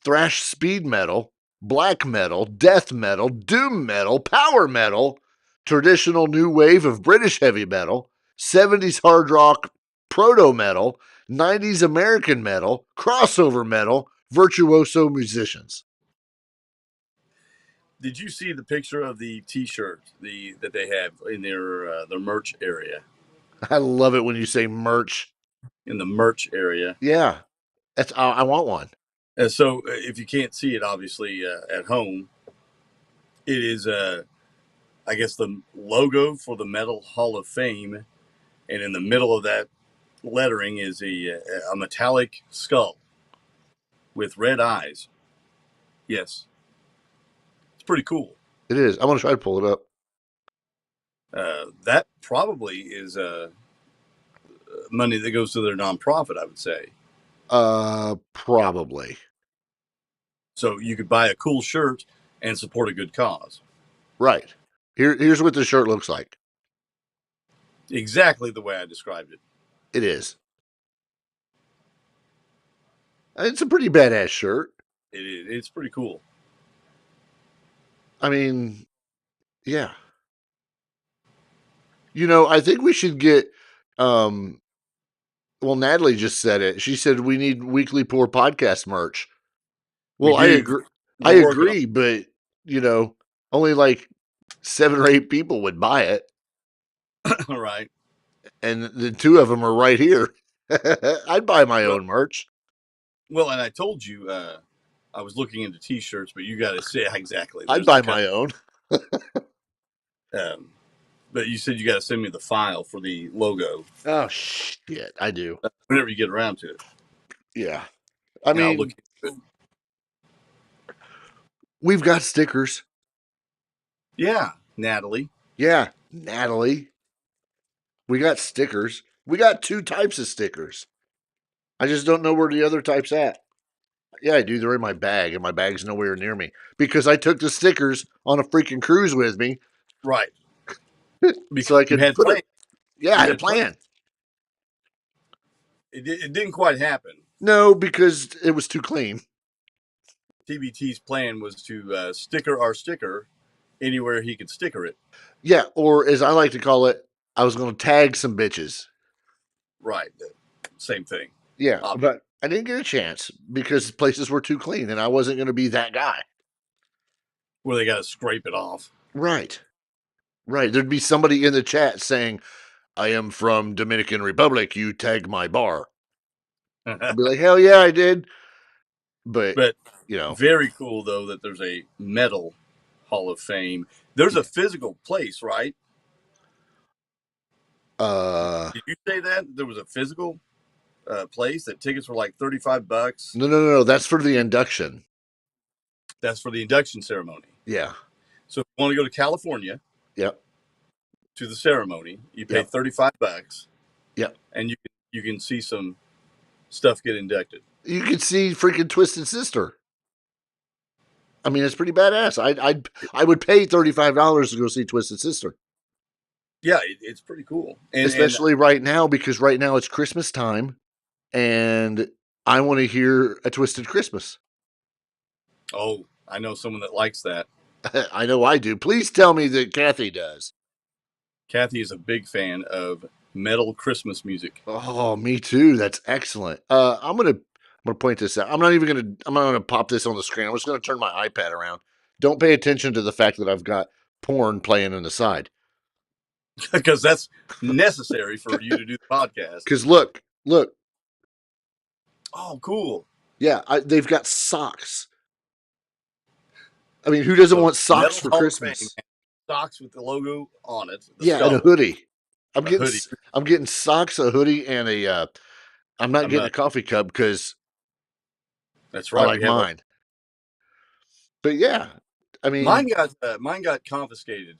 thrash speed metal, black metal, death metal, doom metal, power metal, traditional new wave of British heavy metal, 70s hard rock, proto metal, 90s American metal, crossover metal, virtuoso musicians. Did you see the picture of the T-shirt that they have in their merch area? I love it when you say merch. In the merch area. Yeah, I want one. And so, if you can't see it, obviously at home, it is I guess, the logo for the Metal Hall of Fame, and in the middle of that lettering is a metallic skull with red eyes. Yes, it's pretty cool. It is. I'm gonna try to pull it up. That probably is money that goes to their nonprofit, I would say. Probably. So you could buy a cool shirt and support a good cause. Right. Here's what the shirt looks like. Exactly the way I described it. It is. It's a pretty badass shirt. It's pretty cool. I mean, yeah. I think we should get well, Natalie just said it. She said we need Weekly Pour podcast merch. Well, We I do. agree. I We're working on agree, but only like 7 or 8 people would buy it, it. Right. and the 2 of them are right here. I'd buy my Well, own merch. well, and I told you I was looking into T-shirts, but you got to say exactly. I'd There's buy the kind my own. but you said you got to send me the file for the logo Oh shit, I do. whenever you get around to it, Yeah. I and I'll look mean, into it. we've got stickers. Yeah, Natalie. Yeah, Natalie. We got stickers. We got 2 types of stickers. I just don't know where the other type's at. Yeah, I do. They're in my bag, and my bag's nowhere near me because I took the stickers on a freaking cruise with me, Right. so Because I you could had put it. plans. Yeah, I You had a had plans. plan. It didn't quite happen. No, because it was too clean. TBT's plan was to sticker our sticker anywhere he could sticker it. Yeah, or as I like to call it, I was going to tag some bitches. Right. Same thing. Yeah, Obviously. but I didn't get a chance because places were too clean, and I wasn't going to be that guy. Where they got to scrape it off. Right. Right. There'd be somebody in the chat saying, I am from Dominican Republic. You tag my bar. I'd be like, hell yeah, I did. But, But you know, very cool, though, that there's a metal Hall of Fame. There's a physical place, right? Did you say that? There was a physical place that tickets were like $35? no. That's for the induction. That's for the induction ceremony. Yeah. So if you want to go to California Yep. to the ceremony, you pay Yep. $35. Yep. And you can see some stuff get inducted. You could see freaking Twisted Sister. I mean, it's pretty badass. I would pay $35 to go see Twisted Sister. Yeah, it's pretty cool. And Especially right now, because right now it's Christmas time, and I want to hear a Twisted Christmas. oh, I know someone that likes that. I know I do. Please tell me that Kathy does. Kathy is a big fan of metal Christmas music. Oh, me too. That's excellent. I'm gonna point this out. I'm not gonna pop this on the screen. I'm just gonna turn my iPad around. Don't pay attention to the fact that I've got porn playing on the side. Because that's necessary for you to do the podcast. Because look. Oh, cool. Yeah, they've got socks. I mean, who doesn't want socks for Christmas? Socks with the logo on it. Yeah, and a hoodie. I'm hoodie. getting socks, a hoodie, and a. I'm not getting a coffee cup because that's I right. like mine. But yeah, I mean, mine got confiscated.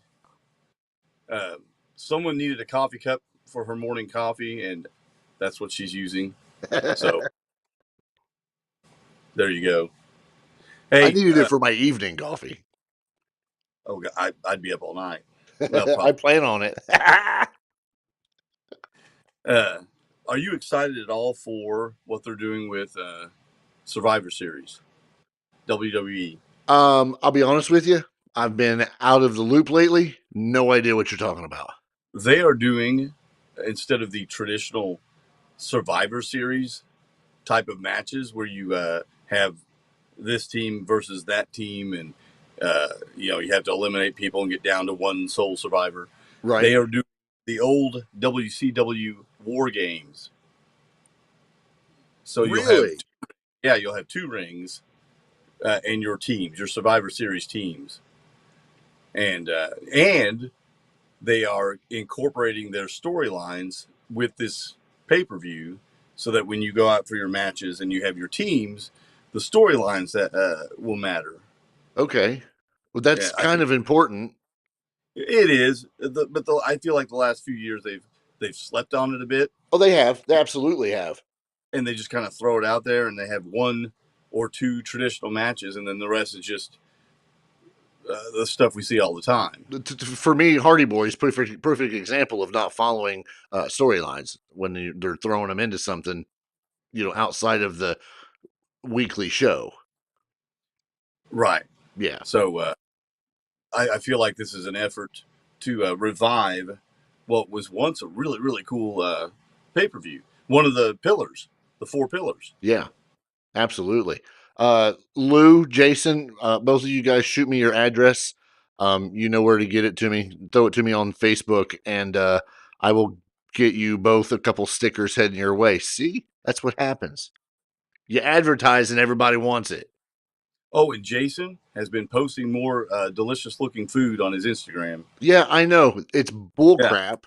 Someone needed a coffee cup for her morning coffee, and that's what she's using. So there you go. Hey, I needed it for my evening coffee. Oh, I'd be up all night. Well, I plan on it. Are you excited at all for what they're doing with Survivor Series, WWE? I'll be honest with you. I've been out of the loop lately. No idea what you're talking about. They are doing, instead of the traditional Survivor Series type of matches where you have this team versus that team, and you have to eliminate people and get down to one sole survivor. Right. They are doing the old WCW War Games. So really? you'll have 2 rings and your teams, your Survivor Series teams. and they are incorporating their storylines with this pay-per-view, so that when you go out for your matches and you have your teams, the storylines that will matter. Okay. Well, that's Yeah, I kind think of important. it is. I feel like the last few years they've slept on it a bit, Oh, they have. They absolutely have. and they just kind of throw it out there, and they have one or two traditional matches, and then the rest is just the stuff we see all the time. For me, Hardy Boys, perfect example of not following storylines when they're throwing them into something, outside of the weekly show. Right. Yeah. So I feel like this is an effort to revive what was once a really, really cool pay-per-view. One of the pillars, the four pillars. Yeah. Absolutely. Lou, Jason, both of you guys shoot me your address. You know where to get it to me. Throw it to me on Facebook, and I will get you both a couple stickers heading your way. See? That's what happens. You advertise and everybody wants it. Oh, and Jason has been posting more delicious-looking food on his Instagram. Yeah, I know. It's Yeah. bullcrap.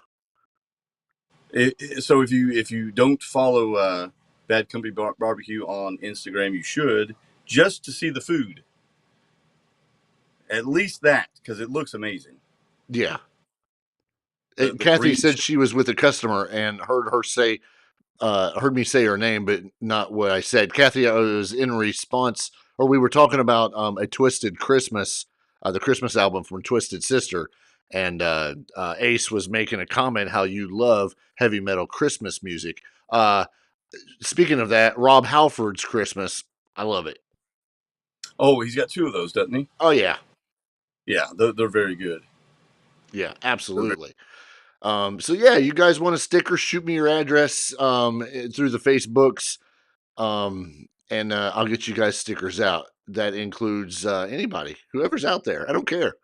So if you don't follow Bad Company Barbecue on Instagram, you should, just to see the food. At least that, because it looks amazing. Yeah. The Kathy green. said she was with a customer and heard me say her name, but not what I said. Kathy, I was in response, or we were talking about a Twisted Christmas, the Christmas album from Twisted Sister, and Ace was making a comment how you love heavy metal Christmas music. Speaking of that, Rob Halford's Christmas, I love it. Oh, he's got two of those, doesn't he? Oh yeah, Yeah, they're very good. yeah, They're very, absolutely. So yeah, you guys want a sticker? Shoot me your address through the Facebooks. And I'll get you guys stickers out. That includes anybody, whoever's out there. I don't care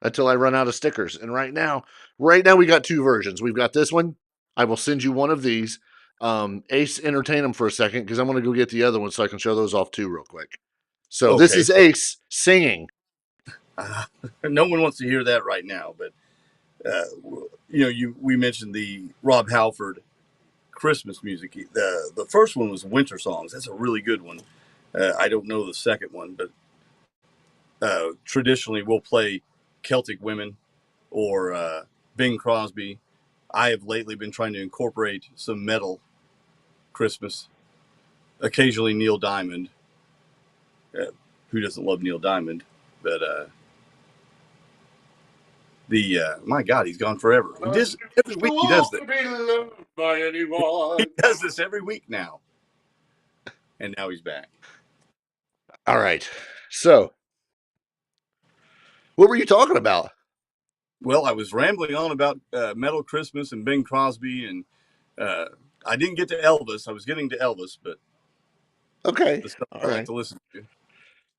until I run out of stickers. And right now we got two versions. We've got this one. I will send you one of these. Ace, entertain them for a second because I'm going to go get the other one so I can show those off too real quick. So this okay. is Ace singing. No one wants to hear that right now, but uh, we mentioned the Rob Halford Christmas music. The first one was Winter Songs. That's a really good one. I don't know the second one, but traditionally we'll play Celtic Women or Bing Crosby. I have lately been trying to incorporate some metal Christmas, occasionally Neil Diamond. Who doesn't love Neil Diamond? But my God, he's gone forever. He does every week. He does this. He does this every week now, and now he's back. All right. So, what were you talking about? Well, I was rambling on about Metal Christmas and Bing Crosby, and I didn't get to Elvis. I was getting to Elvis, but Okay. the stuff All I like right. to listen to.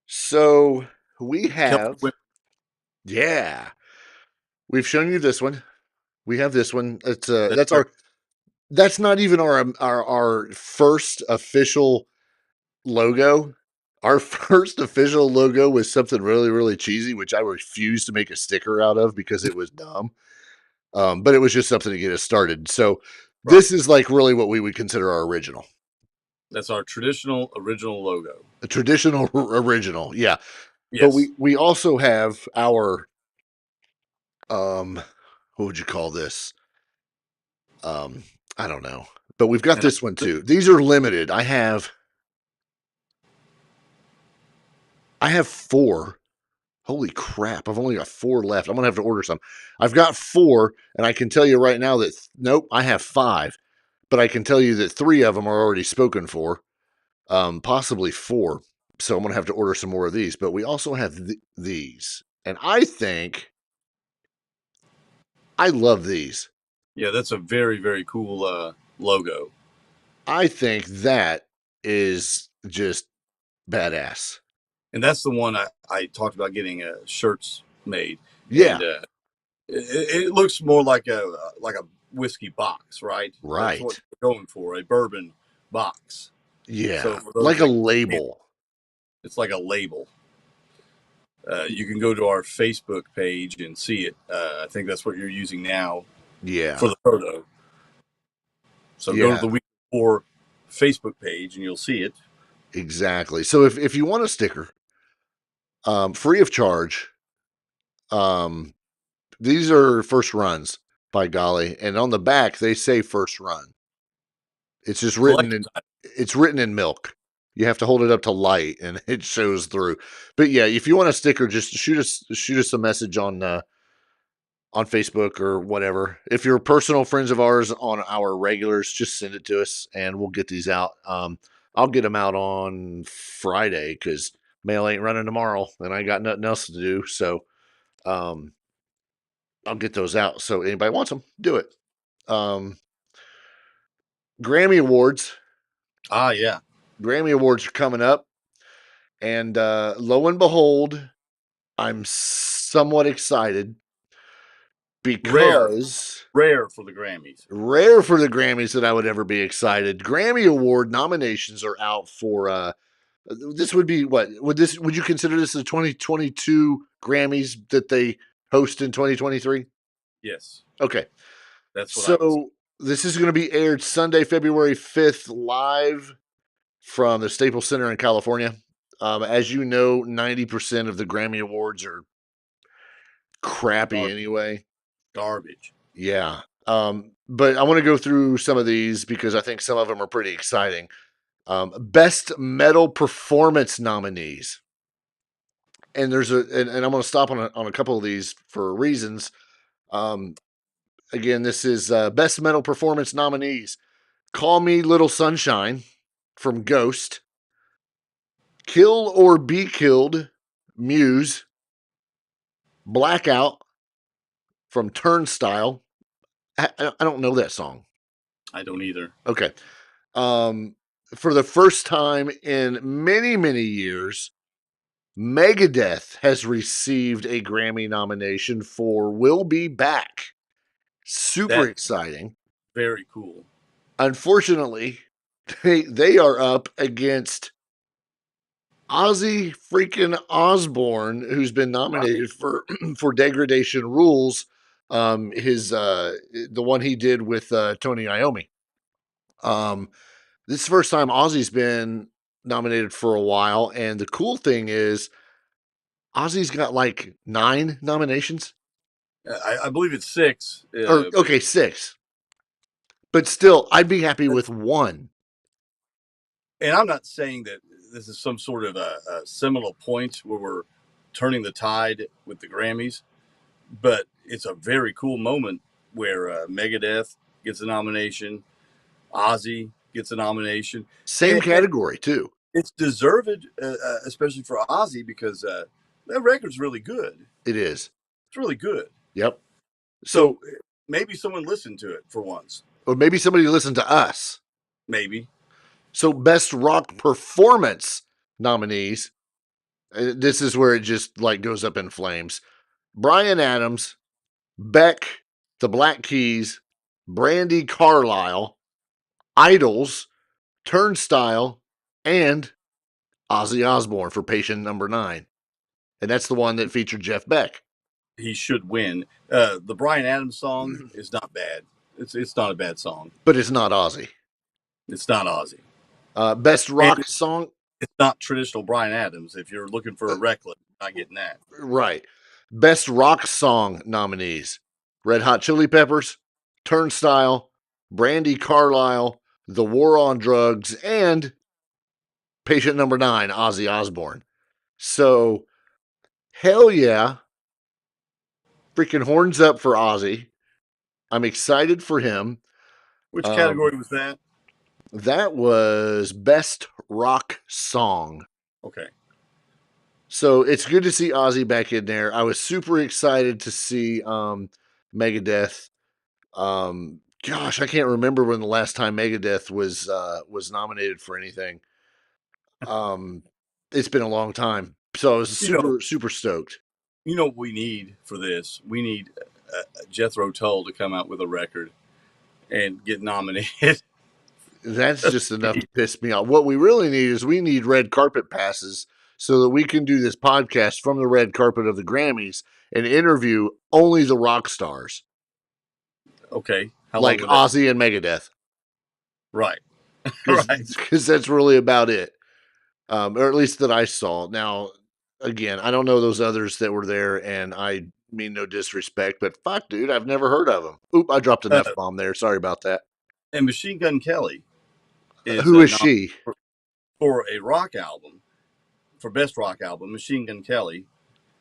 So we Celtic have, Women. yeah, we've shown you this one. We have this one. It's That's that's our that's not even our first official logo. Our first official logo was something really really cheesy, which I refused to make a sticker out of because it was dumb. But it was just something to get us started. So right. this is like really what we would consider our original, That's our traditional original logo. a traditional original. Yeah, but Yes. we also have our what would you call this? Um, I don't know, but we've got And this one too. These are limited. I have four. Holy crap! I've only got four left. I'm gonna have to order some. I've got four, and I can tell you right now that nope, I have five. But I can tell you that three of them are already spoken for, possibly four. So I'm gonna have to order some more of these. But we also have these, and I think I love these. yeah, that's a very, very cool logo. I think that is just badass. And that's the one I talked about getting shirts made. Yeah, And it looks more like a whiskey box, right? That's what right. we're going for, a bourbon box. Yeah, So for those like a that, label. it's like a label. You can go to our Facebook page and see it. I think that's what you're using now for Yeah. the photo. So go to Yeah. the Week Before Facebook page and you'll see it. Exactly. So if you want a sticker, free of charge, um, these are first runs, by golly, and on the back they say first run. It's just written in milk. You have to hold it up to light and it shows through. But yeah, if you want a sticker, just shoot us a message on Facebook or whatever. If you're personal friends of ours on our regulars, just send it to us and we'll get these out. I'll get them out on Friday because mail ain't running tomorrow and I got nothing else to do. So um, I'll get those out. So anybody wants them, do it. Grammy Awards. Yeah. Grammy Awards are coming up. And lo and behold, I'm somewhat excited because rare for the Grammys. Rare for the Grammys that I would ever be excited. Grammy Award nominations are out for this would be what would you consider this the 2022 Grammys that they host in 2023? Yes. Okay. That's what so this is going to be aired Sunday, February 5th, live from the Staples Center in California. As you know, 90% of the Grammy Awards are crappy anyway. Garbage. Yeah. But I want to go through some of these because I think some of them are pretty exciting. Best Metal Performance nominees. And there's and I'm going to stop on a couple of these for reasons. Again, this is Best Metal Performance nominees. Call Me Little Sunshine from Ghost. Kill or Be Killed, Muse. Blackout from Turnstile. I don't know that song. I don't either. Okay. For the first time in many, many years, Megadeth has received a Grammy nomination for We'll Be Back. Super exciting. Very cool. Unfortunately, they are up against Ozzy freaking Osbourne, who's been nominated for Degradation Rules. The one he did with Tony Iommi. This is the first time Ozzy's been nominated for a while, and the cool thing is Ozzy's got like 9 nominations. I believe it's 6. Okay, 6. But still, I'd be happy with 1. And I'm not saying that this is some sort of a seminal point where we're turning the tide with the Grammys, but it's a very cool moment where Megadeth gets a nomination, Ozzy gets a nomination. Same category, too. It's deserved, especially for Ozzy, because that record's really good. It is. It's really good. Yep. So maybe someone listened to it for once. Or maybe somebody listened to us. Maybe. So Best Rock Performance nominees. This is where it just like goes up in flames. Bryan Adams, Beck, The Black Keys, Brandi Carlile, Idols, Turnstile, and Ozzy Osbourne for Patient Number 9. And that's the one that featured Jeff Beck. He should win. The Bryan Adams song is not bad. It's not a bad song. But it's not Ozzy. It's not Ozzy. Best rock song? It's not traditional Bryan Adams. If you're looking for a Reckless, you're not getting that. Right. Best rock song nominees. Red Hot Chili Peppers, Turnstile, Brandi Carlile, The War on Drugs, and Patient Number 9, Ozzy Osbourne. So, hell yeah. Freaking horns up for Ozzy. I'm excited for him. Which category was that? That was Best Rock Song. Okay. So it's good to see Ozzy back in there. I was super excited to see Megadeth. Gosh, I can't remember when the last time Megadeth was nominated for anything. It's been a long time. So I was super stoked. You know what we need for this? We need Jethro Tull to come out with a record and get nominated. That's just enough to piss me off. What we really need is we need red carpet passes so that we can do this podcast from the red carpet of the Grammys and interview only the rock stars, Okay. How long like would that? Ozzy and Megadeth, Right. Right. because that's really about it, or at least that I saw. Now, again, I don't know those others that were there, and I mean no disrespect, but fuck, dude, I've never heard of them. Oop, I dropped an Uh, F bomb there. Sorry about that. and Machine Gun Kelly is Who a is nom she? for a rock album, for best rock album. Machine Gun Kelly,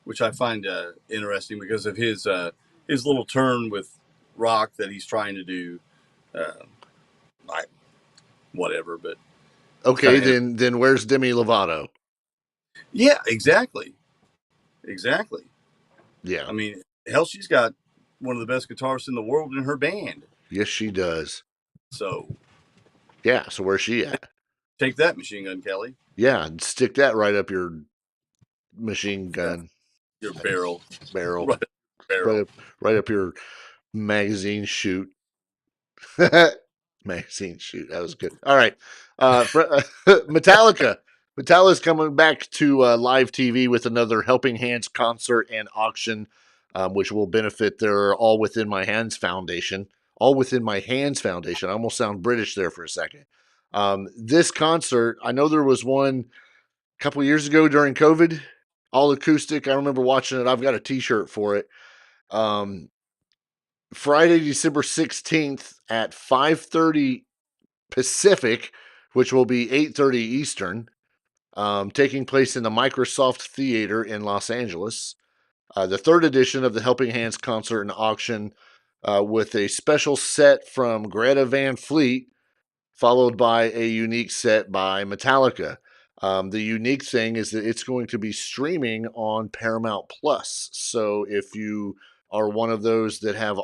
which I find interesting because of his little turn with rock that he's trying to do. Uh, I whatever, but it's kind Okay, of then where's Demi Lovato? yeah, exactly, exactly. Yeah, I mean, hell, she's got one of the best guitarists in the world in her band. yes, she does. So Yeah, so where's she at? take that, Machine Gun Kelly. Yeah, and stick that right up your machine Yeah, gun your barrel, barrel, right, up your right barrel. up, right up your magazine chute. Magazine shoot. That was good. All right. Metallica. Metallica's coming back to live TV with another Helping Hands concert and auction, which will benefit their All Within My Hands Foundation. All Within My Hands Foundation. I almost sound British there for a second. This concert, I know there was one a couple years ago during COVID, all acoustic. I remember watching it. I've got a T-shirt for it. Um, Friday, December 16th at 5:30 Pacific, which will be 8:30 Eastern, taking place in the Microsoft Theater in Los Angeles. The third edition of the Helping Hands concert and auction, with a special set from Greta Van Fleet, followed by a unique set by Metallica. The unique thing is that it's going to be streaming on Paramount Plus. So if you are one of those that have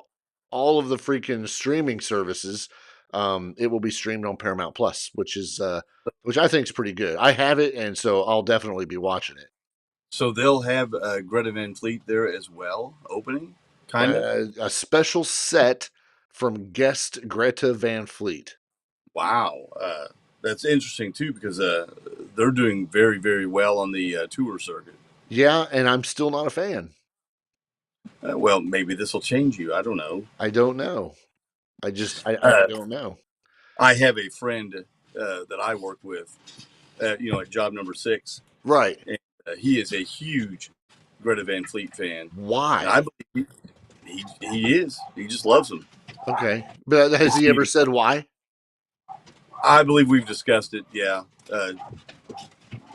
all of the freaking streaming services, it will be streamed on Paramount Plus, which I think is pretty good. I have it, and so I'll definitely be watching it. So they'll have Greta Van Fleet there as well, opening, kind of. A special set from guest Greta Van Fleet. Wow, that's interesting too because they're doing very, very well on the tour circuit. Yeah, and I'm still not a fan. Well, maybe this will change you. I don't know. I don't know. I Uh, don't know. I have a friend that I work with, at job number 6, Right. and he is a huge Greta Van Fleet fan, and Why? I believe he is. He just loves them. Okay. But has It's he ever huge. said why? I believe we've discussed it. Yeah,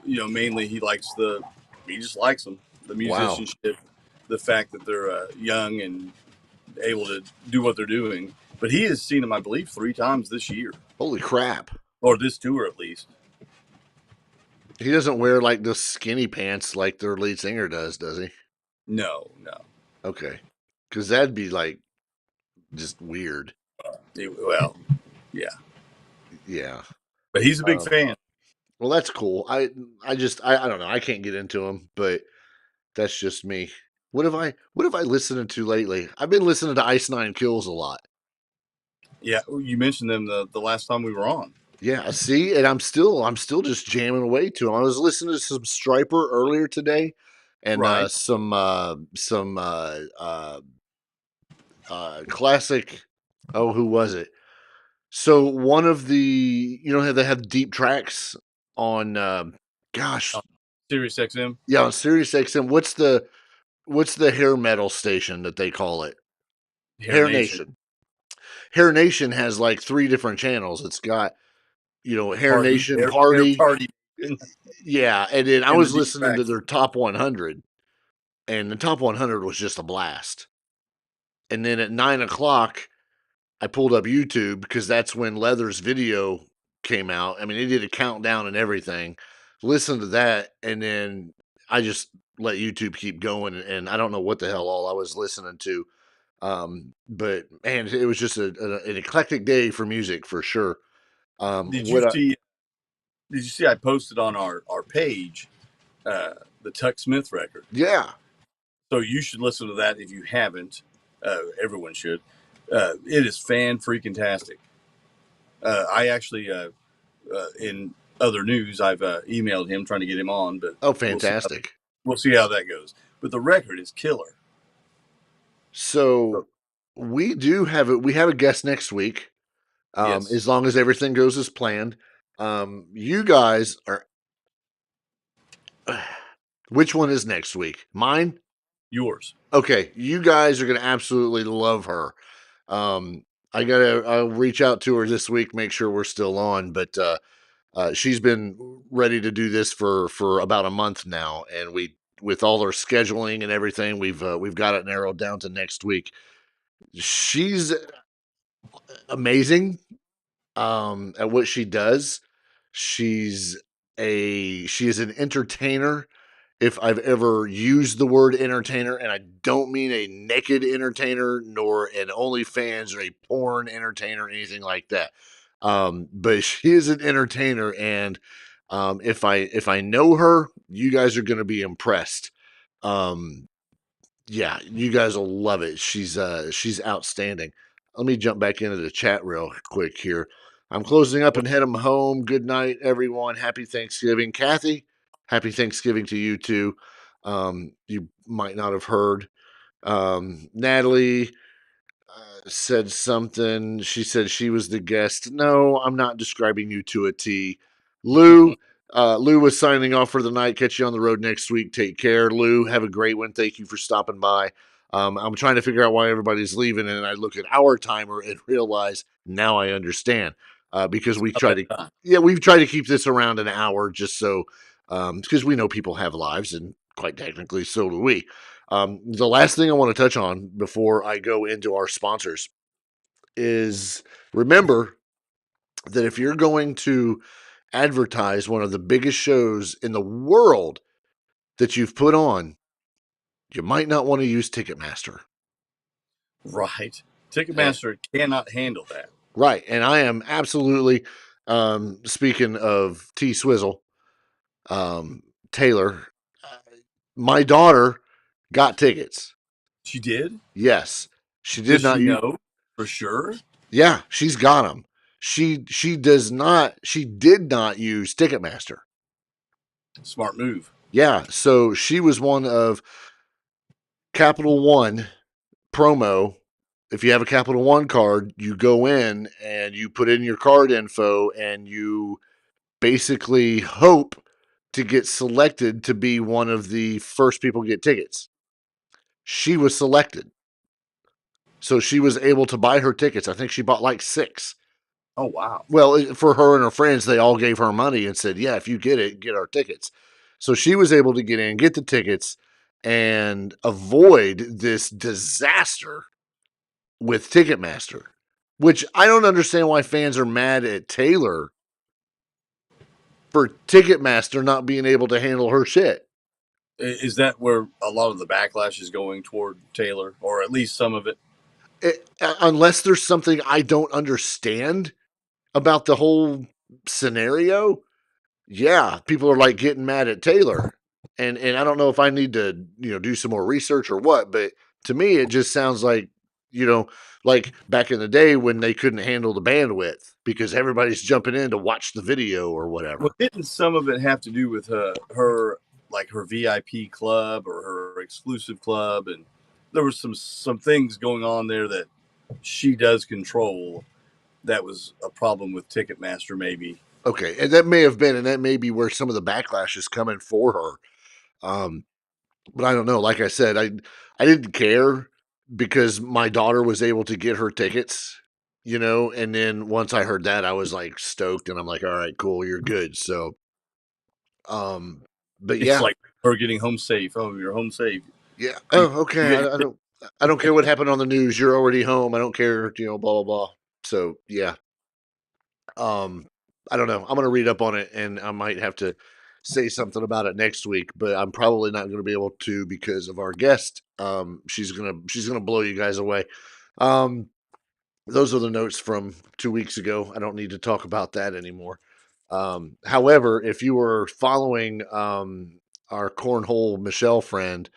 mainly he just likes them, the Wow. musicianship, the fact that they're young and able to do what they're doing. But he has seen them, I believe, 3 times this year, Holy crap. or this tour at least. He doesn't wear like the skinny pants like their lead singer does he? No, no. Okay. Because that'd be like just weird. Well, yeah. Yeah. But he's a big Um, fan. well, that's cool. I don't know. I can't get into him, but that's just me. What have I listened to lately? I've been listening to Ice Nine Kills a lot. Yeah, you mentioned them the last time we were on. Yeah, see, and I'm still just jamming away to them. I was listening to some Striper earlier today, and Right. some classic. Oh, who was it? So one of the how they have deep tracks on gosh, Sirius XM. yeah, on Sirius XM. What's the hair metal station that they call it? Hair Hair Nation. Nation. Hair Nation has like 3 different channels. It's got Hair Nation Hair Party. Party. Yeah, and then I And the was deep listening to tracks. their top 100, and the top 100 was just a blast. And then at 9 o'clock, I pulled up YouTube because that's when Leather's video came out. I mean, it did a countdown and everything. Listen to that, and then I just let YouTube keep going, and I don't know what the hell all I was listening to. But man, it was just an eclectic day for music for sure. Did you What I, see? Did you see? I posted on our page the Tuck Smith record. yeah, So you should listen to that if you haven't. Everyone should. It is fan freaking tastic. I actually in other news, I've emailed him trying to get him on, but Oh, fantastic. We'll see how that goes. But the record is killer. So we do have we have a guest next week. Yes. As long as everything goes as planned. You guys are. Which one is next week? Mine? Yours. Okay, you guys are gonna absolutely love her. I'll reach out to her this week, make sure we're still on, but she's been ready to do this for about a month now, and with all her scheduling and everything, we've got it narrowed down to next week. She's amazing at what she does. She is an entertainer, if I've ever used the word entertainer, and I don't mean a naked entertainer nor an OnlyFans or a porn entertainer, anything like that. But she is an entertainer, and if I know her, you guys are going to be impressed. Yeah, you guys will love it. She's outstanding. Let me jump back into the chat real quick here. I'm closing up and heading home. Good night, everyone. Happy Thanksgiving. Kathy, happy Thanksgiving to you too. You might not have heard. Natalie said something. She said she was the guest. No, I'm not describing you to a T. Lou, Lou was signing off for the night. Catch you on the road next week. Take care, Lou. Have a great one. Thank you for stopping by. I'm trying to figure out why everybody's leaving, and I look at our timer and realize now I understand because we've tried to keep this around an hour just so because we know people have lives, and quite technically so do we. The last thing I want to touch on before I go into our sponsors is remember that if you're going to advertise one of the biggest shows in the world that you've put on, you might not want to use Ticketmaster. Right. Ticketmaster cannot handle that. Right. And I am absolutely, speaking of T Swizzle, Taylor, my daughter got tickets. She did? Yes. She did Does not she know for sure? Yeah, she's got them. She did not use Ticketmaster. Smart move. Yeah, so she was one of Capital One promo. If you have a Capital One card, you go in and you put in your card info and you basically hope to get selected to be one of the first people to get tickets. She was selected. So she was able to buy her tickets. I think she bought like 6. Oh, wow. Well, for her and her friends, they all gave her money and said, yeah, if you get it, get our tickets. So she was able to get in, get the tickets, and avoid this disaster with Ticketmaster, which I don't understand why fans are mad at Taylor for Ticketmaster not being able to handle her shit. Is that where a lot of the backlash is going toward Taylor, or at least some of it? Unless there's something I don't understand about the whole scenario, yeah, people are like getting mad at Taylor. And I don't know if I need to, do some more research or what, but to me it just sounds like, like back in the day when they couldn't handle the bandwidth because everybody's jumping in to watch the video or whatever. Well, didn't some of it have to do with her like her VIP club or her exclusive club, and there was some things going on there that she does control that was a problem with Ticketmaster maybe. Okay, and that may have been, and that may be where some of the backlash is coming for her. But I don't know. Like I said, I didn't care because my daughter was able to get her tickets, and then once I heard that, I was like stoked, and I'm like, all right, cool, you're good. So, but It's yeah, like her getting home safe. Oh, you're home safe. yeah. Oh, okay. I don't care what happened on the news. You're already home. I don't care. Blah blah blah. So yeah. I don't know. I'm gonna read up on it, and I might have to say something about it next week, but I'm probably not gonna be able to because of our guest. She's gonna blow you guys away. Um, those are the notes from 2 weeks ago. I don't need to talk about that anymore. However, if you were following our cornhole Michelle friend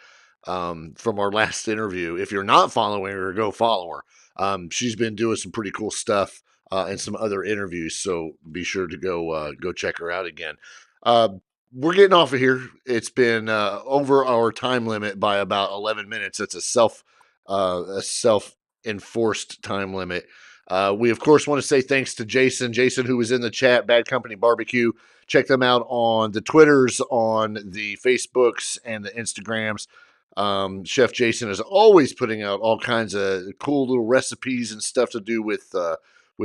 from our last interview, if you're not following her, go follow her. She's been doing some pretty cool stuff and some other interviews. So be sure to go check her out again. Uh, we're getting off of here. It's been over our time limit by about 11 minutes. That's a self enforced time limit. We of course want to say thanks to Jason, who was in the chat. Bad Company Barbecue. Check them out on the Twitters, on the Facebooks, and the Instagrams. Chef Jason is always putting out all kinds of cool little recipes and stuff to do with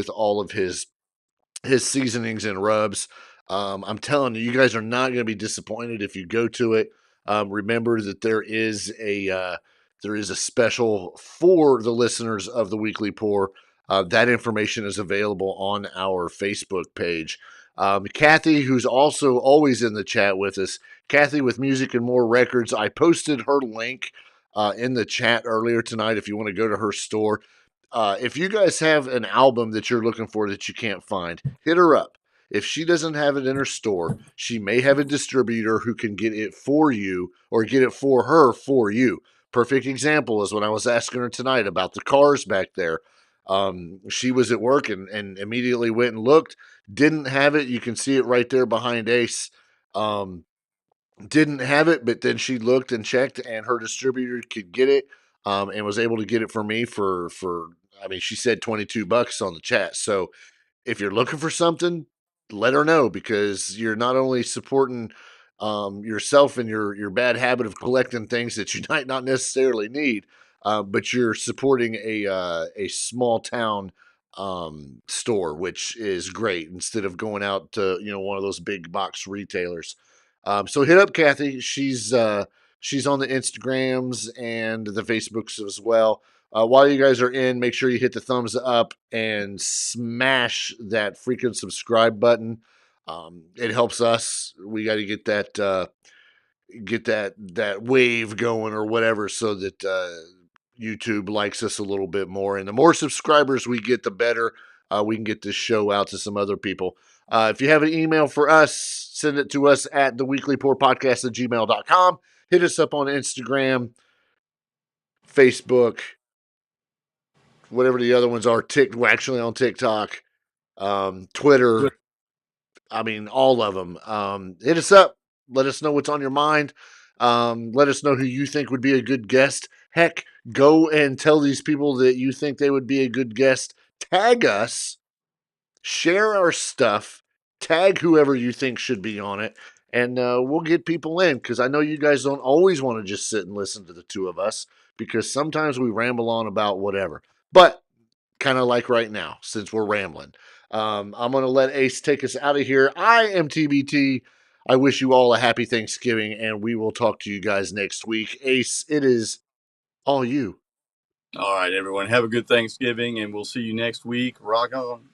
all of his seasonings and rubs. I'm telling you, you guys are not going to be disappointed if you go to it. Remember that there is a special for the listeners of the Weekly Pour. That information is available on our Facebook page. Kathy, who's also always in the chat with us, Kathy with Music and More Records. I posted her link in the chat earlier tonight. If you want to go to her store, if you guys have an album that you're looking for that you can't find, hit her up. If she doesn't have it in her store, she may have a distributor who can get it for you or get it for her for you. Perfect example is when I was asking her tonight about the cars back there. She was at work and immediately went and looked. Didn't have it. You can see it right there behind Ace. Didn't have it, but then she looked and checked, and her distributor could get it, and was able to get it for me for I mean, she said $22 on the chat. So if you're looking for something, let her know, because you're not only supporting yourself and your bad habit of collecting things that you might not necessarily need, but you're supporting a small town store, which is great, instead of going out to one of those big box retailers. So hit up Kathy. She's on the Instagrams and the Facebooks as well. While you guys are in, make sure you hit the thumbs up and smash that freaking subscribe button. It helps us. We got to get that wave going or whatever, so that YouTube likes us a little bit more. And the more subscribers we get, the better we can get this show out to some other people. If you have an email for us, send it to us at theweeklypourpodcast@gmail.com. Hit us up on Instagram, Facebook, whatever the other ones are. We're actually on TikTok, Twitter. I mean, all of them. Hit us up. Let us know what's on your mind. Let us know who you think would be a good guest. Heck, go and tell these people that you think they would be a good guest. Tag us. Share our stuff. Tag whoever you think should be on it. And we'll get people in, because I know you guys don't always want to just sit and listen to the two of us, because sometimes we ramble on about whatever. But kind of like right now, since we're rambling. I'm going to let Ace take us out of here. I am TBT. I wish you all a happy Thanksgiving, and we will talk to you guys next week. Ace, it is all you. All right, everyone. Have a good Thanksgiving, and we'll see you next week. Rock on.